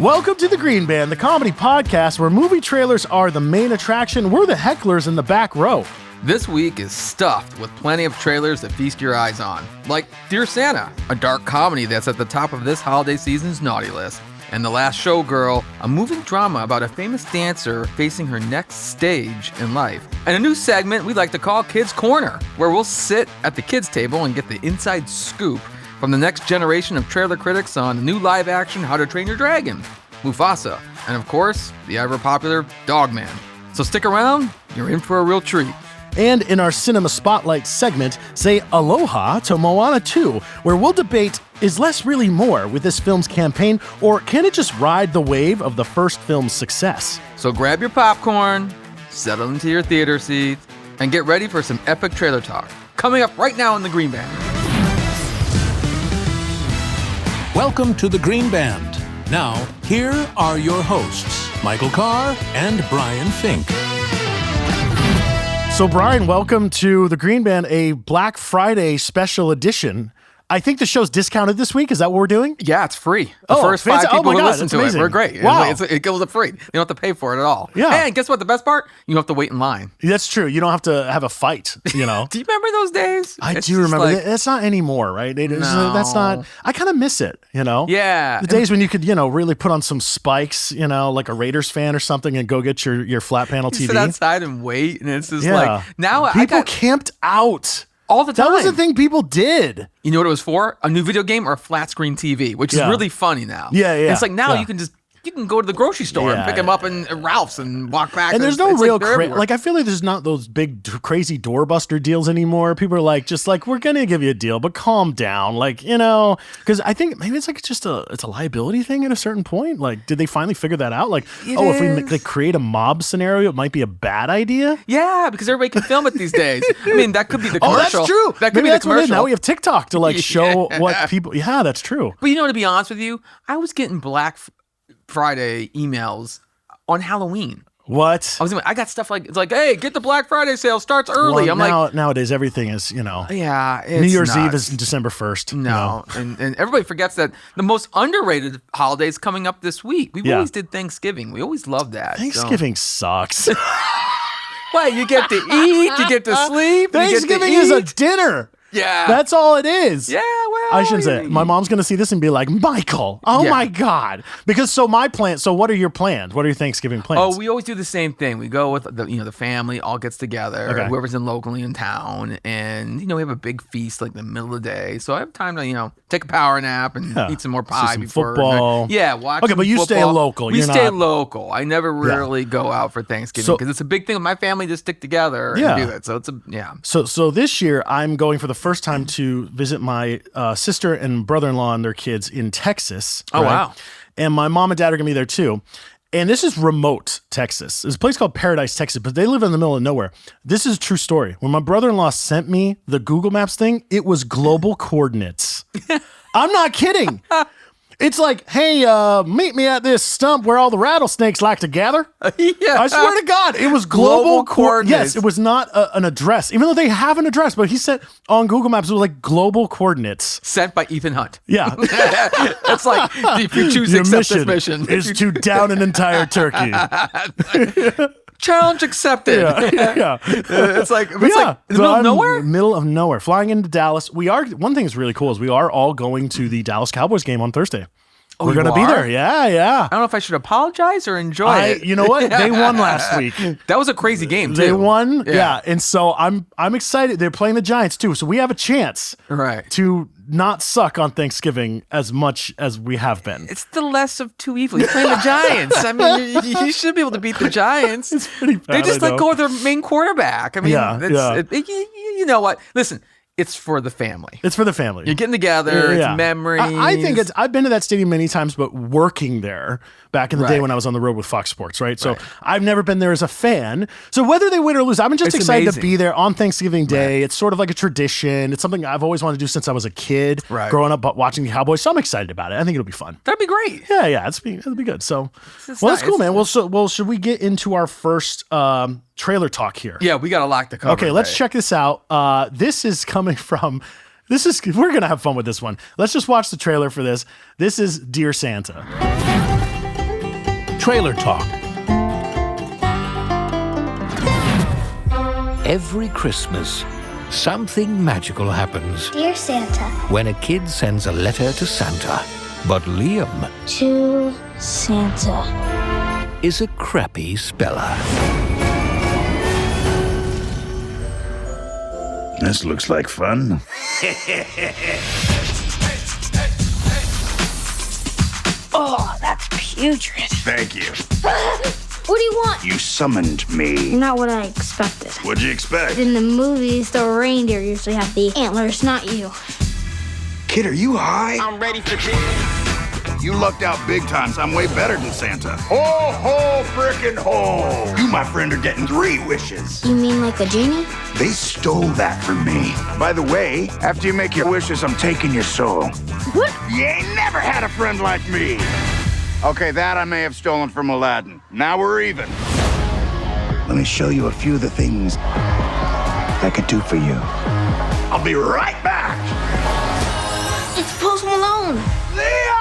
Welcome to The Green Band, the comedy podcast where movie trailers are the main attraction. We're the hecklers in the back row. This week is stuffed with plenty of trailers to feast your eyes on, like Dear Santa, a dark comedy that's at the top of this holiday season's naughty list, and The Last Showgirl, a moving drama about a famous dancer facing her next stage in life, and a new segment we like to call Kids Corner, where we'll sit at the kids' table and get the inside scoop from the next generation of trailer critics on the new live-action How to Train Your Dragon, Mufasa, and of course, the ever-popular Dogman. So stick around, you're in for a real treat. And in our Cinema Spotlight segment, say aloha to Moana 2, where we'll debate, is less really more with this film's campaign, or can it just ride the wave of the first film's success? So grab your popcorn, settle into your theater seat, and get ready for some epic trailer talk. Coming up right now in The Green Band. Welcome to The Green Band. Now, here are your hosts, Michael Carr and Brian Fink. So, Brian, welcome to The Green Band, a Black Friday special edition. I think the show's discounted this week. Is that what we're doing? Yeah, it's free. The first five people who listen to it, we're great. Wow. It goes free. You don't have to pay for it at all. Yeah. And guess what? The best part? You don't have to wait in line. That's true. You don't have to have a fight, you know. Do you remember those days? I do remember. That's not anymore, right? That's not. I kind of miss it, you know? Yeah. The days when you could, really put on some spikes, like a Raiders fan or something and go get your flat panel TV. Sit outside and wait, and it's just like, now people camped out. All the time. That was the thing people did. You know what it was for? A new video game or a flat screen TV, which is really funny now. Yeah. And it's like now you can go to the grocery store and pick them up in Ralph's and walk back. And there's no real I feel like there's not those big crazy doorbuster deals anymore. People are like, we're gonna give you a deal, but calm down, because I think maybe it's it's a liability thing at a certain point. Like, did they finally figure that out? If we create a mob scenario, it might be a bad idea. Yeah, because everybody can film it these days. I mean, that could be the commercial. Oh, that's true. That could be the commercial. Now we have TikTok to show what people. Yeah, that's true. But to be honest with you, I was getting Black Friday emails on Halloween. What? I got stuff it's like, hey, get the Black Friday sale, starts early. Well, nowadays everything is, Yeah, it's New Year's nuts. Eve is December 1st. No, and everybody forgets that the most underrated holiday is coming up this week. We always did Thanksgiving. We always loved that. Thanksgiving sucks. What, you get to eat, you get to sleep. Thanksgiving is a dinner. Yeah. That's all it is. Yeah, well. I shouldn't say it. My mom's going to see this and be like, Michael, my God. Because so what are your plans? What are your Thanksgiving plans? Oh, we always do the same thing. We go with the family all gets together, whoever's locally in town, and we have a big feast in the middle of the day. So I have time to take a power nap and eat some more pie before football. Watch. Okay, but you stay local. We stay local. I never really go out for Thanksgiving because it's a big thing with my family to stick together and do that. So it's So this year I'm going for the first time to visit my sister and brother-in-law and their kids in Texas. Oh, wow. And my mom and dad are going to be there too. And this is remote Texas. There's a place called Paradise, Texas, but they live in the middle of nowhere. This is a true story. When my brother-in-law sent me the Google Maps thing, it was global coordinates. I'm not kidding. It's like, hey, meet me at this stump where all the rattlesnakes like to gather. Yeah. I swear to God, it was global coordinates. Yes, it was not an address, even though they have an address, but he said on Google Maps, it was like global coordinates. Sent by Ethan Hunt. Yeah. It's like, if you choose to accept this mission. Is to down an entire turkey. Challenge accepted. Yeah. It's like in the middle of nowhere? Middle of nowhere. Flying into Dallas. One thing that's really cool is we are all going to the Dallas Cowboys game on Thursday. Oh, we're going to be there. Yeah. I don't know if I should apologize or enjoy it. You know what? They won last week. That was a crazy game, too. They won. Yeah. And so I'm excited. They're playing the Giants, too. So we have a chance to not suck on Thanksgiving as much as we have been. It's the less of two evils. You're playing the Giants. I mean, you should be able to beat the Giants. It's pretty bad. They just let go of their main quarterback. I mean, you know what? Listen. It's for the family. It's for the family. You're getting together. It's memories. I think I've been to that stadium many times, but working there back in the day when I was on the road with Fox Sports, right? So I've never been there as a fan. So whether they win or lose, I'm just excited to be there on Thanksgiving Day. It's sort of like a tradition. It's something I've always wanted to do since I was a kid, growing up watching the Cowboys. So I'm excited about it. I think it'll be fun. That'd be great. Yeah, it'll be good. So, that's cool, man. Well, should we get into our first trailer talk here? Yeah, we got a lot to cover. Okay, let's check this out. This is coming from. We're gonna have fun with this one. Let's just watch the trailer for this. This is Dear Santa. Trailer Talk. Every Christmas, something magical happens Dear Santa. when a kid sends a letter to Santa. But Liam To Santa. is a crappy speller. This looks like fun. Oh, that's putrid. Thank you. What do you want? You summoned me. Not what I expected. What'd you expect? In the movies, the reindeer usually have the antlers, not you. Kid, are you high? I'm ready for this. You lucked out big time, so I'm way better than Santa. Ho, ho, frickin' ho. You, my friend, are getting 3 wishes. You mean like a genie? They stole that from me. By the way, after you make your wishes, I'm taking your soul. What? You ain't never had a friend like me. Okay, that I may have stolen from Aladdin. Now we're even. Let me show you a few of the things I could do for you. I'll be right back. It's Post Malone. Leo!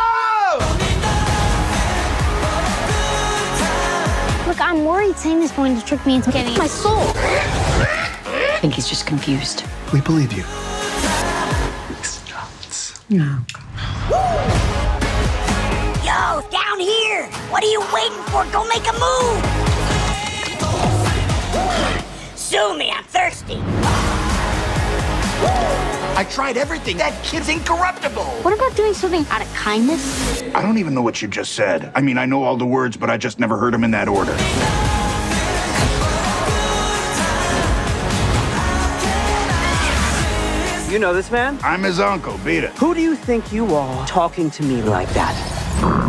Look, I'm worried Santa's going to trick me into getting my soul. I think he's just confused. We believe you. Yo, down here! What are you waiting for? Go make a move! Sue me, I'm thirsty. I tried everything. That kid's incorruptible. What about doing something out of kindness? I don't even know what you just said. I mean, I know all the words, but I just never heard them in that order. You know this man? I'm his uncle. Beat it. Who do you think you are talking to me like that?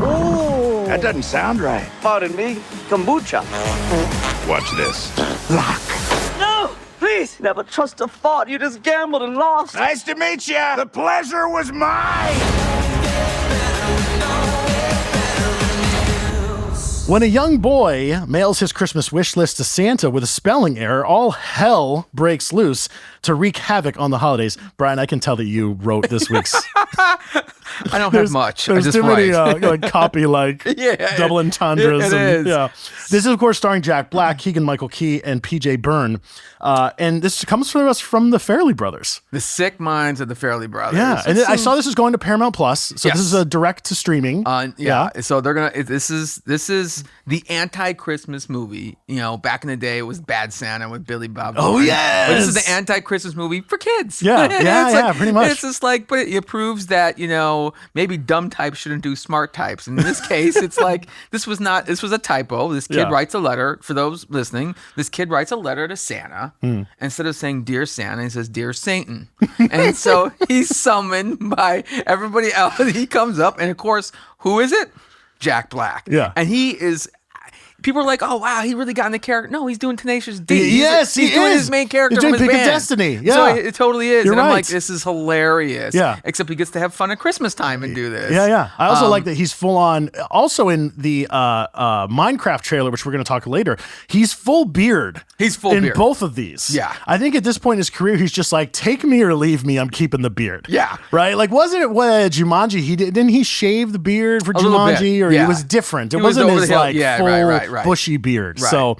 Oh, That doesn't sound right. pardon me, kombucha. Watch this. Lock. No, please, never trust a thought. You just gambled and lost. Nice to meet you. The pleasure was mine. When a young boy mails his Christmas wish list to Santa with a spelling error, all hell breaks loose to wreak havoc on the holidays. Brian, I can tell that you wrote this week's. I don't have much. I There's just too many write. like copy Yeah, double entendres. it is. Yeah. This is of course starring Jack Black, Keegan-Michael Key, and PJ Byrne. And this comes from us from the Farrelly brothers. The sick minds of the Farrelly brothers. Yeah, and I saw this is going to Paramount Plus, so Yes. this is a direct to streaming. So they're gonna. This is the anti-Christmas movie. You know, back in the day, it was Bad Santa with Billy Bob. Oh, Thornton. yes! But this is the anti-Christmas movie for kids. Yeah, It's yeah, pretty much. It's just like, but it proves that maybe dumb types shouldn't do smart types. In this case, it's like this was a typo. This kid Yeah. writes a letter for those listening. This kid writes a letter to Santa instead of saying "Dear Santa," he says "Dear Satan," and so he's summoned by everybody else. He comes up, and of course, who is it? Jack Black. Yeah. And he is. People are like, "Oh wow, he really got in the character." No, he's doing Tenacious D. Yes, he's he doing is. his main character He's from doing his Pick of band. Destiny. Yeah. So it totally is. You're and I'm right. like, this is hilarious. Yeah. Except he gets to have fun at Christmas time and do this. Yeah. I also like that he's full on. Also in the Minecraft trailer, which we're going to talk later, he's full beard. He's full in beard. both of these. Yeah. I think at this point in his career, he's just like, take me or leave me. I'm keeping the beard. Yeah. Right. Like, wasn't it what Jumanji? Didn't he shave the beard for little bit, Jumanji, or yeah. it was different? It He was wasn't over his the hill. like Yeah, full right. bushy beard. Right. So.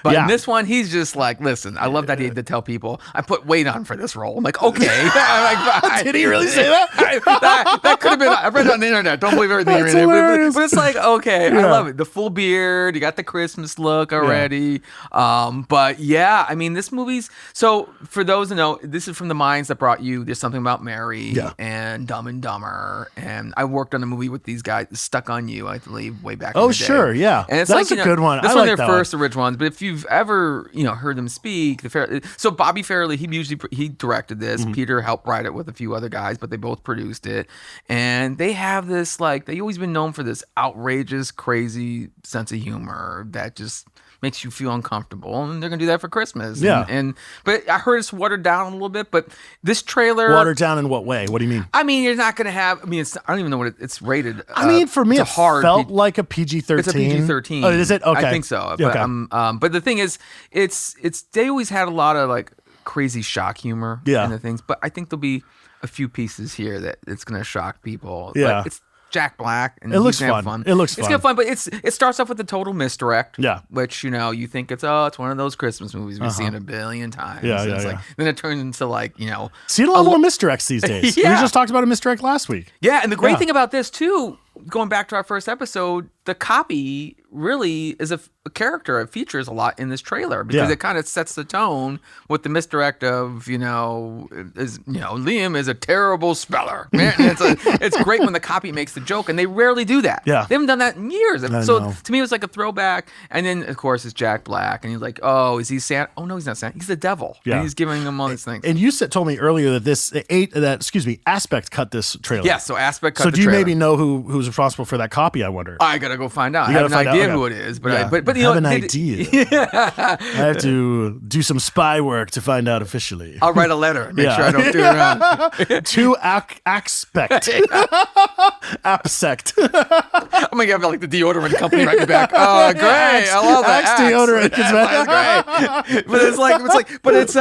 But yeah. in this one, he's just like, listen, I love that he had to tell people, I put weight on for this role. I'm like, okay. I'm like, Did he really say that? that could have been, I read it on the internet. Don't believe everything you That's read. hilarious. But it's like, okay, Yeah. I love it. The full beard, you got the Christmas look already. But yeah, I mean, this movie's, so for those who know, this is from the minds that brought you There's Something About Mary and Dumb and Dumber. And I worked on a movie with these guys, Stuck on You, I believe, way back in the day. Sure, yeah. And it's That's like, a good one. This I one like their that one. first original ones, but if you've ever heard them speak, so Bobby Farrelly, he directed this. Mm-hmm. Peter helped write it with a few other guys, but they both produced it. And they have this, like, they've always been known for this outrageous, crazy sense of humor that just makes you feel uncomfortable, and they're gonna do that for Christmas. Yeah. But I heard it's watered down a little bit. But this trailer, Watered down in what way? What do you mean? I mean, you're not gonna have. I mean, I don't even know what it's rated. I mean, for me, it's it a hard felt P- like a PG-13. It's a PG-13. Oh, is it? Okay. I think so. Yeah, But, okay. but the thing is, it's they always had a lot of like crazy shock humor Yeah. in the things. But I think there'll be a few pieces here that it's gonna shock people. Yeah. But Jack Black. And It looks he's gonna have fun. It looks It's fun. gonna fun, but it starts off with a total misdirect. Yeah. Which, you think it's one of those Christmas movies we've seen a billion times. Yeah, And yeah, it's yeah. then it turns into Seen a lot more misdirects these days. Yeah. We just talked about a misdirect last week. Yeah, and the great Yeah. thing about this too, going back to our first episode, the copy really is a character. It features a lot in this trailer because it kind of sets the tone with the misdirect of Liam is a terrible speller. Man, and it's great when the copy makes the joke, and they rarely do that. Yeah. They haven't done that in years. I So know. to me, it was like a throwback. And then of course it's Jack Black, and he's like, oh, is he Santa? Oh no, he's not Santa. He's the devil. Yeah. And he's giving them all these things. And you told me earlier that Aspect cut this trailer. Yeah, so Aspect cut So the do you trailer. maybe know who's responsible for that copy? I wonder. I gotta go find out. I You have gotta an find out, idea okay. who it is, but Yeah. but I have an idea. I have to do some spy work to find out officially. I'll write a letter and make Yeah. sure I don't do it wrong. To Aspect. Apsect. I'm gonna have the deodorant company write me back. Oh, great! I love that. Axe deodorant. That's great. But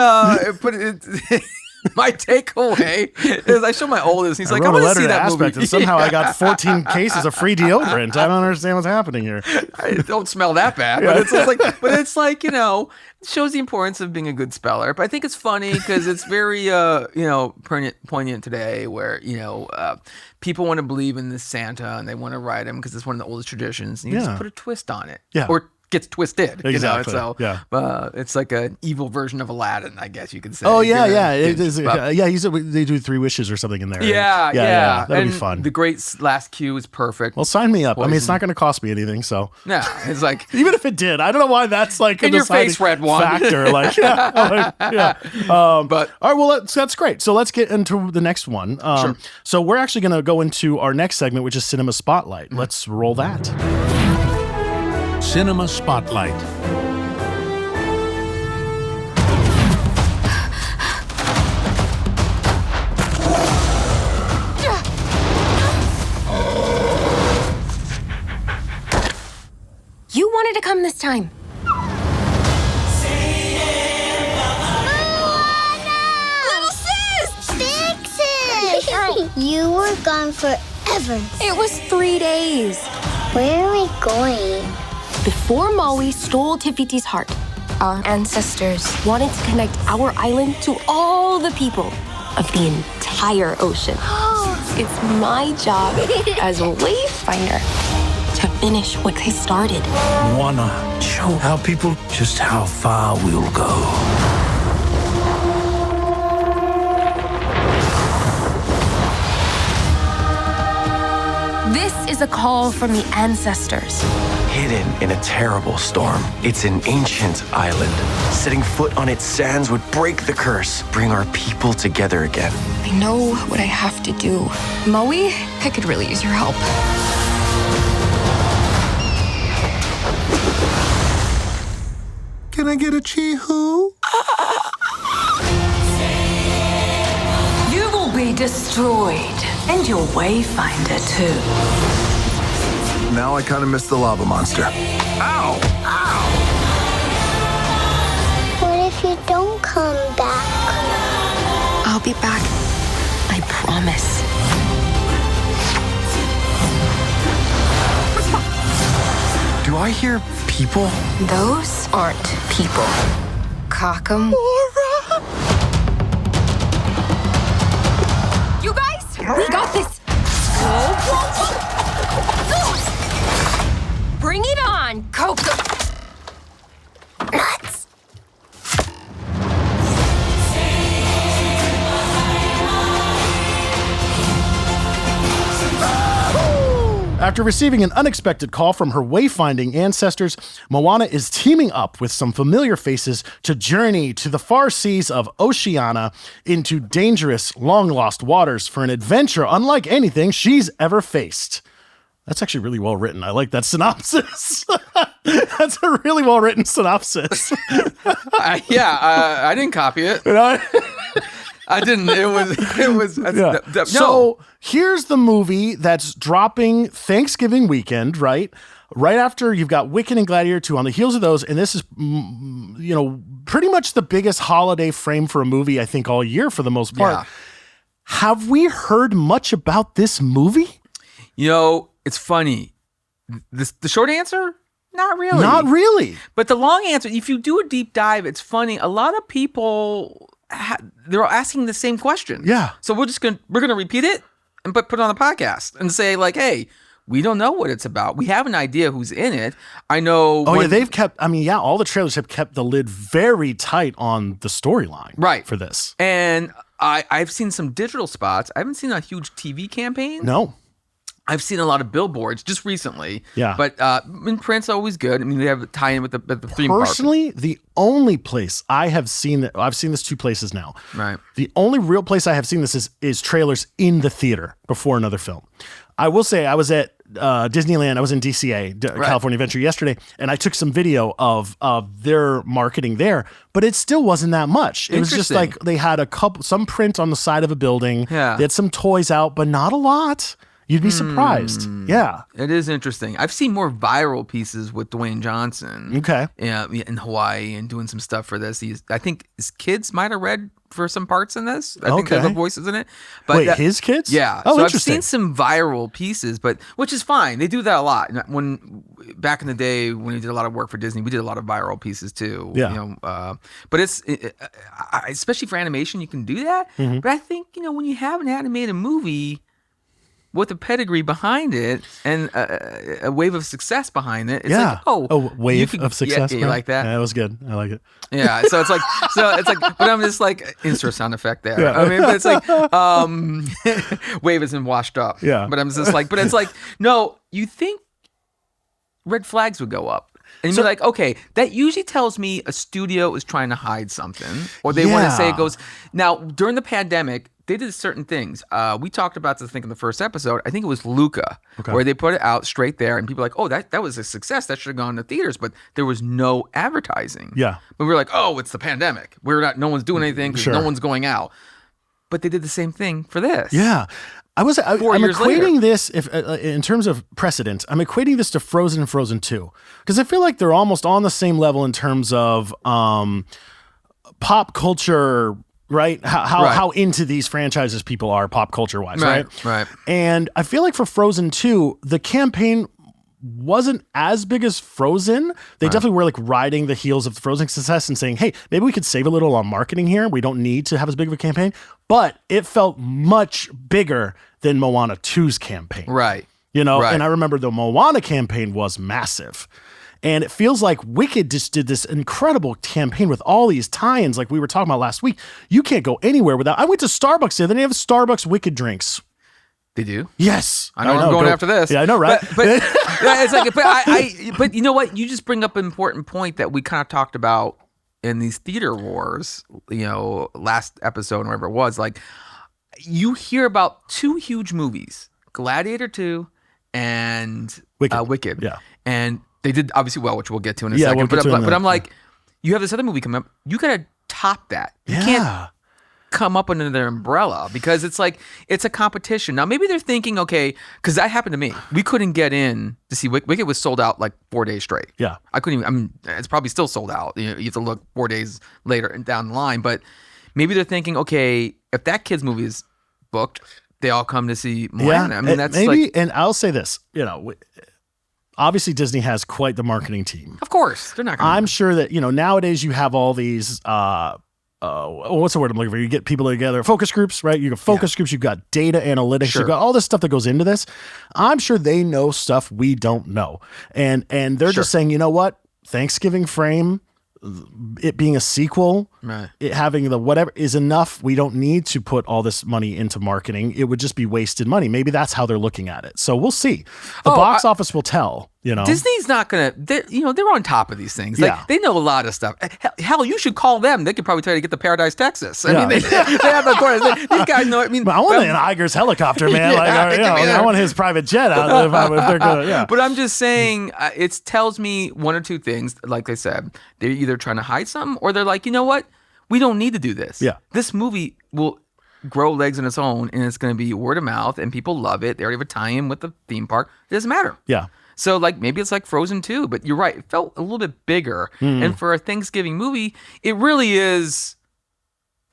my takeaway is I show my oldest. He's I like, wrote I'm a gonna letter see to that Aspect, movie. and somehow I got 14 cases of free deodorant. I don't understand what's happening here. I don't smell that bad, but it's like it shows the importance of being a good speller. But I think it's funny because it's very poignant today, where people want to believe in this Santa and they want to write him because it's one of the oldest traditions. And you just put a twist on it, or gets twisted. Exactly. It's like an evil version of Aladdin, I guess you could say. Oh yeah, yeah. Kids, It is. but- They do 3 wishes or something in there. Yeah. That'll and be fun. The great last cue is perfect. Well, sign me up. I mean, it's Poison. not going to cost me anything, so. No, it's like Even if it did, I don't know why that's like In a your face, deciding red one. factor. Yeah. But all right, well, that's great. So let's get into the next one. Sure. So we're actually going to go into our next segment, which is Cinema Spotlight. Let's roll that. Cinema Spotlight. You wanted to come this time. Little sis! Fix it! You were gone forever. It was 3 days. Where are we going? Before Maui stole Tifiti's heart, our ancestors wanted to connect our island to all the people of the entire ocean. It's my job as a wayfinder to finish what they started. Moana, show our people just how far we'll go. This is a call from the ancestors. Hidden in a terrible storm, it's an ancient island. Setting foot on its sands would break the curse, bring our people together again. I know what I have to do. Maui, I could really use your help. Can I get a chee-hoo? You will be destroyed, and your wayfinder too. Now I kind of miss the lava monster. Ow! What if you don't come back? I'll be back. I promise. Do I hear people? Those aren't people. Cock 'em. You guys, we got this. Bring it on, Coco. Nuts. After receiving an unexpected call from her wayfinding ancestors, Moana is teaming up with some familiar faces to journey to the far seas of Oceania into dangerous, long-lost waters for an adventure unlike anything she's ever faced. That's actually really well written. I like that synopsis. That's a really well written synopsis. I didn't copy it. I didn't. It was. Yeah. No. So here's the movie that's dropping Thanksgiving weekend, right? Right after you've got Wicked and Gladiator 2 on the heels of those. And this is, pretty much the biggest holiday frame for a movie, I think, all year for the most part. Yeah. Have we heard much about this movie? It's funny. The short answer, not really. Not really. But the long answer, if you do a deep dive, it's funny. A lot of people, they're asking the same question. Yeah. So we're gonna repeat it and put it on the podcast and say like, hey, we don't know what it's about. We have an idea who's in it. I know. Oh, yeah, they've kept, all the trailers have kept the lid very tight on the storyline for this. And I've seen some digital spots. I haven't seen a huge TV campaign. No. I've seen a lot of billboards just recently. Yeah. But in print's always good. I mean, they have a tie-in with the theme park. Personally, the only place I have seen I've seen this 2 places now. Right. The only real place I have seen this is trailers in the theater before another film. I will say I was at Disneyland. I was in DCA, California Adventure, yesterday, and I took some video of their marketing there, but it still wasn't that much. It was just like they had some print on the side of a building. Yeah. They had some toys out, but not a lot. You'd be surprised. Yeah. It is interesting. I've seen more viral pieces with Dwayne Johnson. Okay. In Hawaii and doing some stuff for this. I think his kids might have read for some parts in this. I think they have voices in it. But wait, his kids? Yeah. Oh, so interesting. I've seen some viral pieces, which is fine. They do that a lot. Back in the day when we did a lot of work for Disney, we did a lot of viral pieces too. Yeah. But it's especially for animation, you can do that. Mm-hmm. But I think when you have an animated movie with a pedigree behind it and a wave of success behind it, it's like, a wave of success. Yeah, you like that? Yeah, that was good. I like it. Yeah, so it's like, but I'm just like insert sound effect there. Yeah. I mean, but it's like, wave isn't washed up. Yeah, but I'm just like, but it's like, no, you think red flags would go up. And you're like, okay, that usually tells me a studio is trying to hide something, or they want to say it goes. Now, during the pandemic, they did certain things. We talked about this, I think, in the first episode. I think it was Luca, where they put it out straight there, and people were like, oh, that was a success. That should have gone to theaters, but there was no advertising. Yeah. But we were like, oh, it's the pandemic. No one's doing anything because no one's going out. But they did the same thing for this. Yeah. I'm equating this, in terms of precedent, I'm equating this to Frozen and Frozen 2. Because I feel like they're almost on the same level in terms of pop culture, right? How into these franchises people are pop culture wise, right? Right. And I feel like for Frozen 2, the campaign wasn't as big as Frozen. They definitely were like riding the heels of the Frozen success and saying, hey, maybe we could save a little on marketing here. We don't need to have as big of a campaign. But it felt much bigger than Moana 2's campaign. Right. And I remember the Moana campaign was massive. And it feels like Wicked just did this incredible campaign with all these tie-ins like we were talking about last week. You can't go anywhere without. I went to Starbucks the other day. They have Starbucks Wicked drinks. They do? Yes. I know I'm going after this. Yeah, I know, right? But it's like, but you know what? You just bring up an important point that we kind of talked about in these theater wars, last episode, or whatever it was. Like, you hear about 2 huge movies, Gladiator 2 and Wicked. Yeah. And they did obviously well, which we'll get to in a second. But I'm like, you have this other movie coming up. You got to top that. You can't come up under their umbrella because it's like, it's a competition. Now, maybe they're thinking, okay, because that happened to me. We couldn't get in to see Wicked. Was sold out like 4 days straight. Yeah. I couldn't even, it's probably still sold out. You have to look 4 days later and down the line. But maybe they're thinking, okay, if that kid's movie is booked, they all come to see Moana. Yeah, I mean, that's maybe, like, and I'll say this, obviously Disney has quite the marketing team. Of course. They're not going to. I'm sure that, nowadays you have all these, what's the word I'm looking for? You get people together, focus groups, right? You got focus groups, you've got data analytics, you've got all this stuff that goes into this. I'm sure they know stuff we don't know. And they're just saying, you know what? Thanksgiving frame, it being a sequel, it having the whatever is enough. We don't need to put all this money into marketing. It would just be wasted money. Maybe that's how they're looking at it. So we'll see. The box office will tell. Disney's not gonna. They're on top of these things. Like, they know a lot of stuff. Hell, you should call them. They could probably try to get to Paradise, Texas. I mean, they have the authorities. These guys know. I mean, I want an Iger's helicopter, man. I want his private jet out. If they're gonna, But I'm just saying, it tells me one or two things. Like I said, they're either trying to hide something, or they're like, you know what? We don't need to do this. Yeah. This movie will grow legs on its own, and it's going to be word of mouth, and people love it. They already have a tie-in with the theme park. It doesn't matter. Yeah. So, like, maybe it's like Frozen 2, but you're right. It felt a little bit bigger. And for a Thanksgiving movie, it really is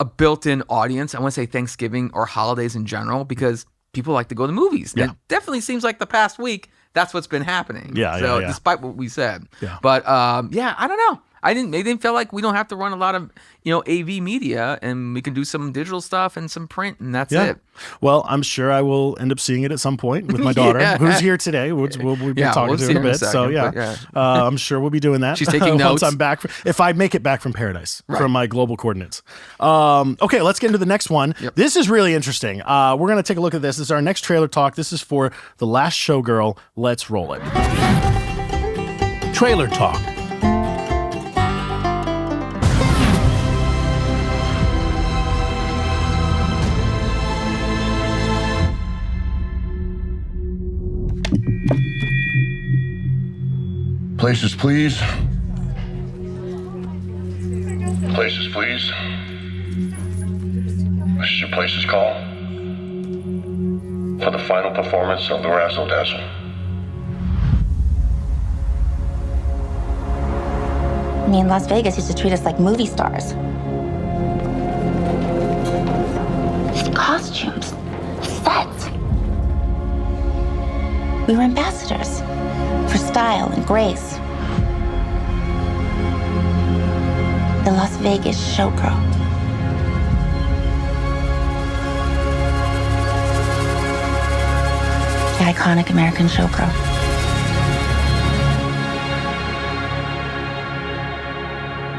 a built-in audience. I want to say Thanksgiving or holidays in general, because people like to go to the movies. And Yeah. it definitely seems like the past week, that's what's been happening. Yeah, So yeah. despite what we said. Yeah. But I don't know. They didn't feel like we don't have to run a lot of, AV media, and we can do some digital stuff and some print, and that's it. Well, I'm sure I will end up seeing it at some point with my daughter, who's here today. We'll be talking to her in a bit. I'm sure we'll be doing that. She's taking notes. Once I'm back. If I make it back from Paradise, from my global coordinates. Okay, let's get into the next one. Yep. This is really interesting. We're going to take a look at this. This is our next trailer talk. This is for The Last Showgirl. Let's roll it. Trailer Talk. Places, please. Places, please. This is your place's call for the final performance of the Razzle Dazzle. I mean, Las Vegas used to treat us like movie stars. The costumes, sets. We were ambassadors for style and grace. The Las Vegas Showgirl. The iconic American showgirl.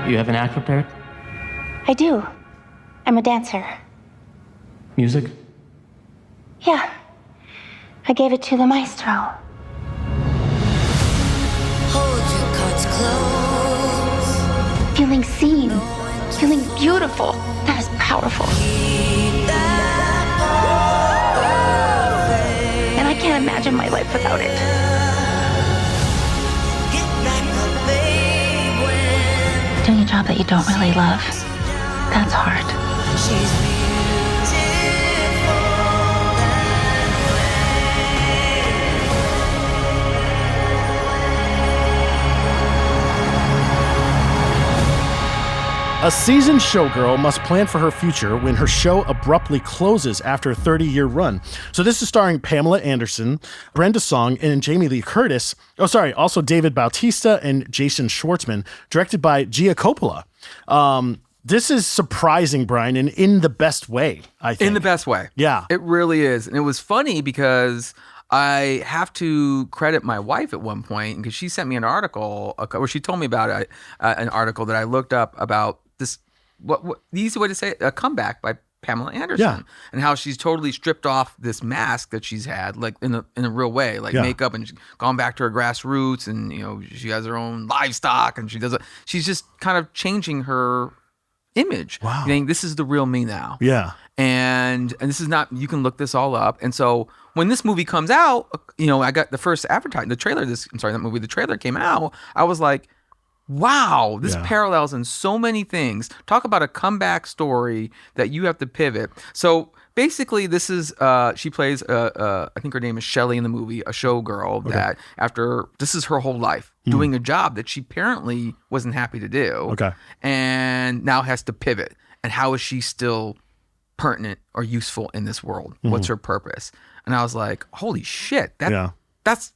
You have an act prepared? I do. I'm a dancer. Music? Yeah. I gave it to the maestro. Feeling seen, feeling beautiful. That is powerful. And I can't imagine my life without it. Doing a job that you don't really love, that's hard. A seasoned showgirl must plan for her future when her show abruptly closes after a 30-year run. So this is starring Pamela Anderson, Brenda Song, and Jamie Lee Curtis. Also David Bautista and Jason Schwartzman, directed by Gia Coppola. This is surprising, Brian, and in the best way, I think. In the best way. Yeah. It really is. And it was funny because I have to credit my wife at one point because she sent me an article, or she told me about an article that I looked up about this, what the easy way to say it, a comeback by Pamela Anderson, and how she's totally stripped off this mask that she's had, like in a real way, like makeup, and she's gone back to her grassroots, and she has her own livestock, and she's just kind of changing her image. Wow. Saying, this is the real me now. Yeah. And this is not, you can look this all up. And so when this movie comes out, I got the first advertising, the trailer came out, I was like, wow, this parallels in so many things. Talk about a comeback story that you have to pivot. So basically, this is she plays I think her name is Shelley in the movie, a showgirl that this is her whole life doing a job that she apparently wasn't happy to do. Okay, and now has to pivot. And how is she still pertinent or useful in this world? What's her purpose? And I was like, holy shit, that's.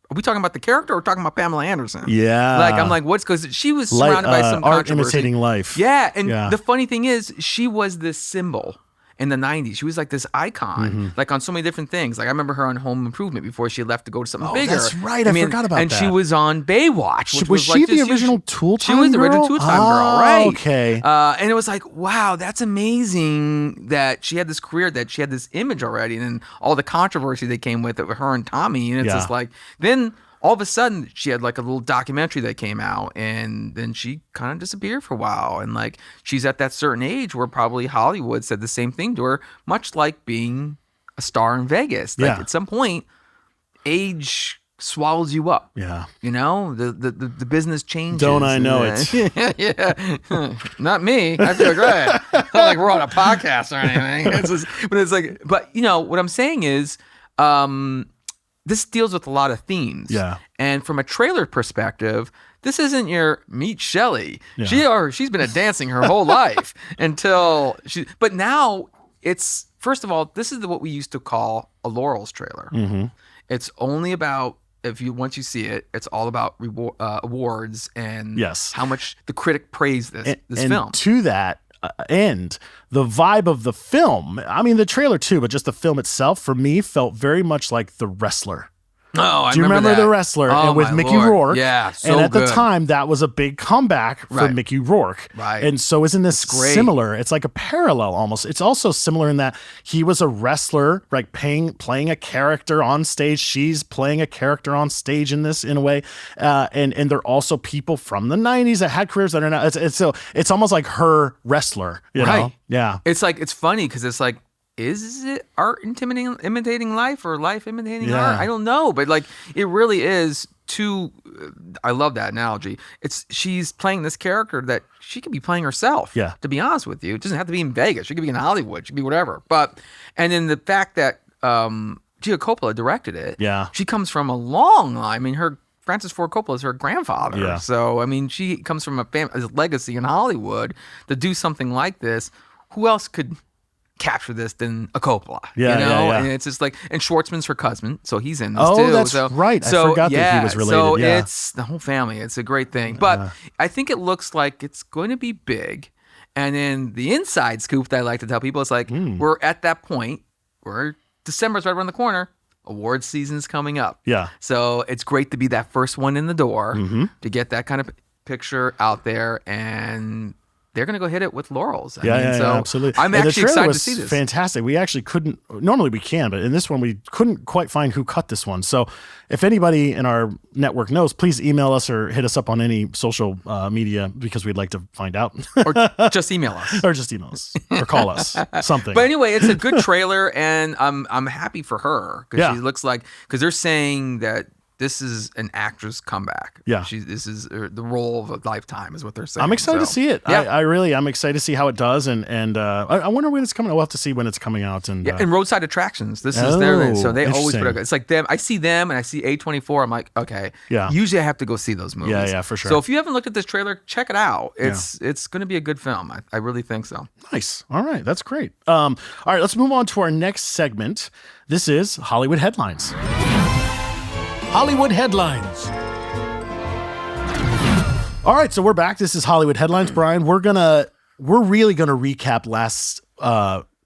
Are we talking about the character or talking about Pamela Anderson? Yeah. Like, I'm like, what's, because she was surrounded by some art controversy. imitating life. Yeah. And the funny thing is, she was this symbol in the 90s. She was like this icon, like on so many different things. Like I remember her on Home Improvement before she left to go to something bigger. That's right. I forgot about that. And she was on Baywatch. Which was she like the original Tool Time She was the girl? original Tool Time girl, right? Okay. And it was like, wow, that's amazing that she had this career, that she had this image already, and then all the controversy that came with it with her and Tommy. And it's just like, then all of a sudden she had like a little documentary that came out, and then she kind of disappeared for a while. And like, she's at that certain age where probably Hollywood said the same thing to her, much like being a star in Vegas. Like at some point, age swallows you up. Yeah. The business changes. Don't I know it? Yeah. Not me. I feel great. Not like we're on a podcast or anything. But what I'm saying is, this deals with a lot of themes. Yeah. And from a trailer perspective, this isn't your meet Shelley. Yeah. She's been dancing her whole life but now it's first of all, this is what we used to call a Laurel's trailer. Mm-hmm. It's only about once you see it, it's all about awards and how much the critic praised this film. And to that end, the vibe of the film, I mean the trailer too, but just the film itself for me felt very much like The Wrestler. Oh, I Do you remember The Wrestler and with Mickey Rourke? Yeah, so and at good. the time, that was a big comeback for Mickey Rourke. Right. And so isn't this similar? It's like a parallel almost. It's also similar in that he was a wrestler, like playing a character on stage. She's playing a character on stage in this in a way. And they're also people from the 90s that had careers that are not. It's almost like her wrestler, you know? Yeah. It's like, it's funny because it's like, is it art imitating life or life imitating art? I don't know, but like it really is I love that analogy. She's playing this character that she could be playing herself. Yeah. To be honest with you, it doesn't have to be in Vegas. She could be in Hollywood. She could be whatever. And then the fact that Gia Coppola directed it. Yeah. She comes from a long line. I mean, Francis Ford Coppola is her grandfather. Yeah. So I mean, she comes from a legacy in Hollywood to do something like this. Who else could capture this than a Coppola? Yeah, you know? yeah. And it's just like, and Schwartzman's her cousin, so he's in this too. Oh, that's right. I forgot that he was related. So yeah. it's the whole family. It's a great thing. But I think it looks like it's going to be big. And then the inside scoop that I like to tell people is like, we're at that point where December's right around the corner. Awards season's coming up. Yeah. So it's great to be that first one in the door to get that kind of picture out there, and they're going to go hit it with laurels. I mean, absolutely. I'm And actually the trailer excited was to see this. Fantastic. We actually couldn't, normally we can, but in this one, we couldn't quite find who cut this one. So if anybody in our network knows, please email us or hit us up on any social media because we'd like to find out. Or just email us. Or just email us. Or call us. Something. But anyway, it's a good trailer, and I'm happy for her because Yeah. she looks like, because they're saying that this is an actress comeback. Yeah. This is the role of a lifetime is what they're saying. I'm excited to see it. Yeah. I'm excited to see how it does. And I wonder when it's coming. We'll have to see when it's coming out. And and Roadside Attractions. This is their, so they always interesting. put it's like them. I see them and I see A24. I'm like, okay. Yeah. Usually I have to go see those movies. Yeah, for sure. So if you haven't looked at this trailer, check it out. It's going to be a good film. I really think so. Nice. All right. That's great. All right. Let's move on to our next segment. This is Hollywood Headlines. Hollywood Headlines. All right, so we're back. This is Hollywood Headlines, Brian. We're really gonna recap last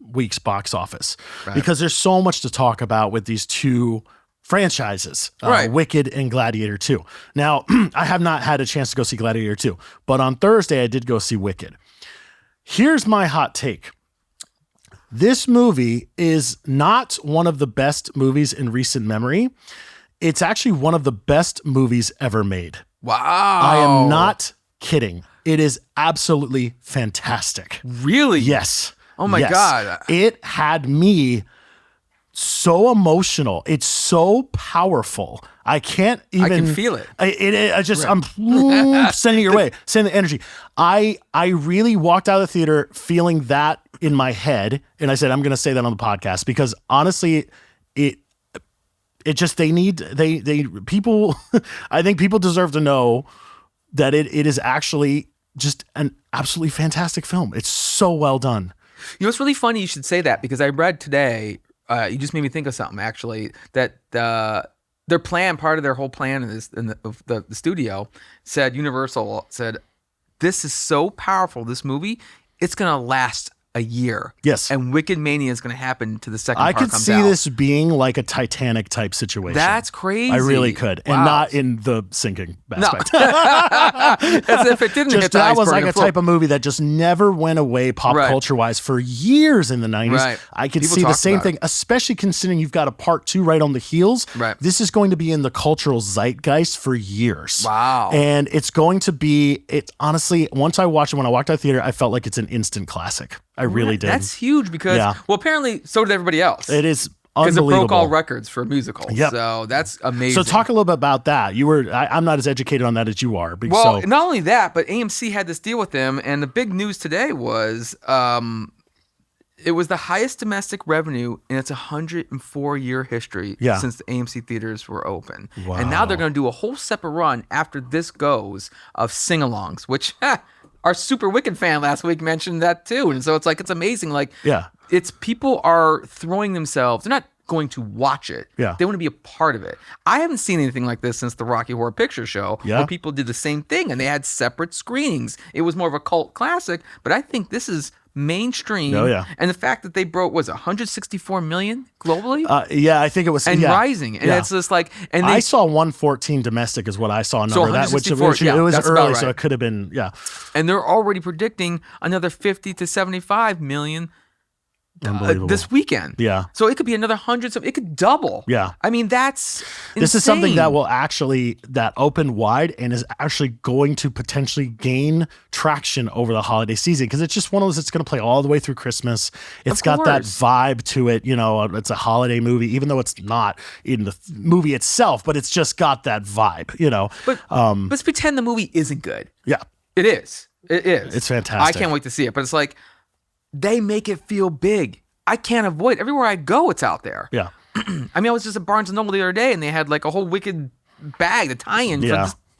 week's box office because there's so much to talk about with these two franchises, Wicked and Gladiator 2. Now, I have not had a chance to go see Gladiator 2, but on Thursday I did go see Wicked. Here's my hot take. This movie is not one of the best movies in recent memory. It's actually one of the best movies ever made. Wow. I am not kidding. It is absolutely fantastic. Really? Yes. Oh my God. It had me so emotional. It's so powerful. I can't even. I can feel it. I'm sending it your way, sending the energy. I really walked out of the theater feeling that in my head. And I said, I'm going to say that on the podcast because honestly, it just, people, I think people deserve to know that it is actually just an absolutely fantastic film. It's so well done. You know, it's really funny you should say that because I read today, you just made me think of something actually, that their plan, part of their whole plan in the studio Universal said, this is so powerful, this movie, it's going to last a year. Yes. And Wicked Mania is going to happen to the second I part could comes see out. this being like a Titanic type situation. That's crazy. I really could. Wow. And not in the sinking aspect. As if it didn't just hit the that was iceberg like a and float. type of movie that just never went away pop culture wise for years in the 90s. Right. I could People see the talked same about thing, especially considering you've got a part 2 right on the heels. Right. This is going to be in the cultural zeitgeist for years. Wow. And it's going to be, honestly, once I watched it, when I walked out of the theater, I felt like it's an instant classic. I really did. That's huge because, well, apparently so did everybody else. It is because it unbelievable. broke all records for musicals. Yep. So that's amazing. So talk a little bit about that. I'm not as educated on that as you are. Well, not only that, but AMC had this deal with them, and the big news today was it was the highest domestic revenue in its 104-year history since the AMC theaters were open. Wow. And now they're going to do a whole separate run after this goes of sing-alongs, which our Super Wicked fan last week mentioned that too. And so it's like, it's amazing. Like, it's people are throwing themselves. They're not going to watch it. Yeah. They want to be a part of it. I haven't seen anything like this since the Rocky Horror Picture Show, where people did the same thing and they had separate screenings. It was more of a cult classic, but I think this is mainstream. Oh, yeah. And the fact that they broke, was it 164 million globally? Yeah, I think it was. And rising. And it's just like, and I saw 114 domestic is what I saw. So That, which it was that's early, right. so it could have been, And they're already predicting another 50 to 75 million this weekend. Yeah. So it could be another 100. It could double. Yeah. I mean, that's insane. This is something that will actually, that opened wide and is actually going to potentially gain traction over the holiday season, because it's just one of those that's going to play all the way through Christmas. It's got that vibe to it. You know, it's a holiday movie, even though it's not in the movie itself, but it's just got that vibe, you know. But let's pretend the movie isn't good. Yeah. It is. It is. It's fantastic. I can't wait to see it. But it's like, they make it feel big. I can't avoid. Everywhere I go, it's out there. Yeah. I mean, I was just at Barnes & Noble the other day, and they had like a whole Wicked bag, the tie-in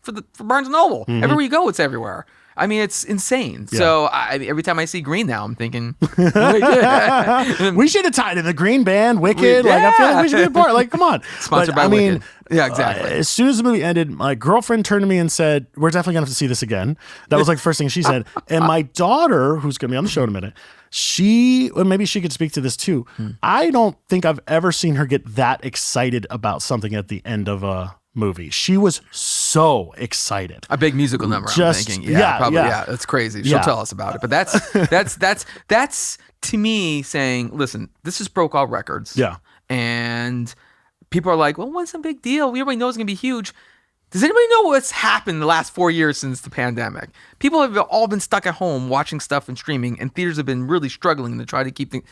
for Barnes & Noble. Mm-hmm. Everywhere you go, it's everywhere. I mean, it's insane. Yeah. So every time I see green now, I'm thinking, we should have tied in the Green Band, Wicked. Like, I feel like we should be a part. Like, come on. Sponsored by Wicked. Yeah, exactly. As soon as the movie ended, my girlfriend turned to me and said, "We're definitely going to have to see this again." That was like the first thing she said. And my daughter, who's going to be on the show in a minute, maybe she could speak to this too. I don't think I've ever seen her get that excited about something at the end of a movie. She was so excited. A big musical number, I'm thinking. Yeah, that's crazy. She'll tell us about it. But that's to me saying, listen, this just broke all records. Yeah. And people are like, well, what's the big deal? Everybody knows it's going to be huge. Does anybody know what's happened the last 4 years since the pandemic? People have all been stuck at home watching stuff and streaming, and theaters have been really struggling to try to keep things.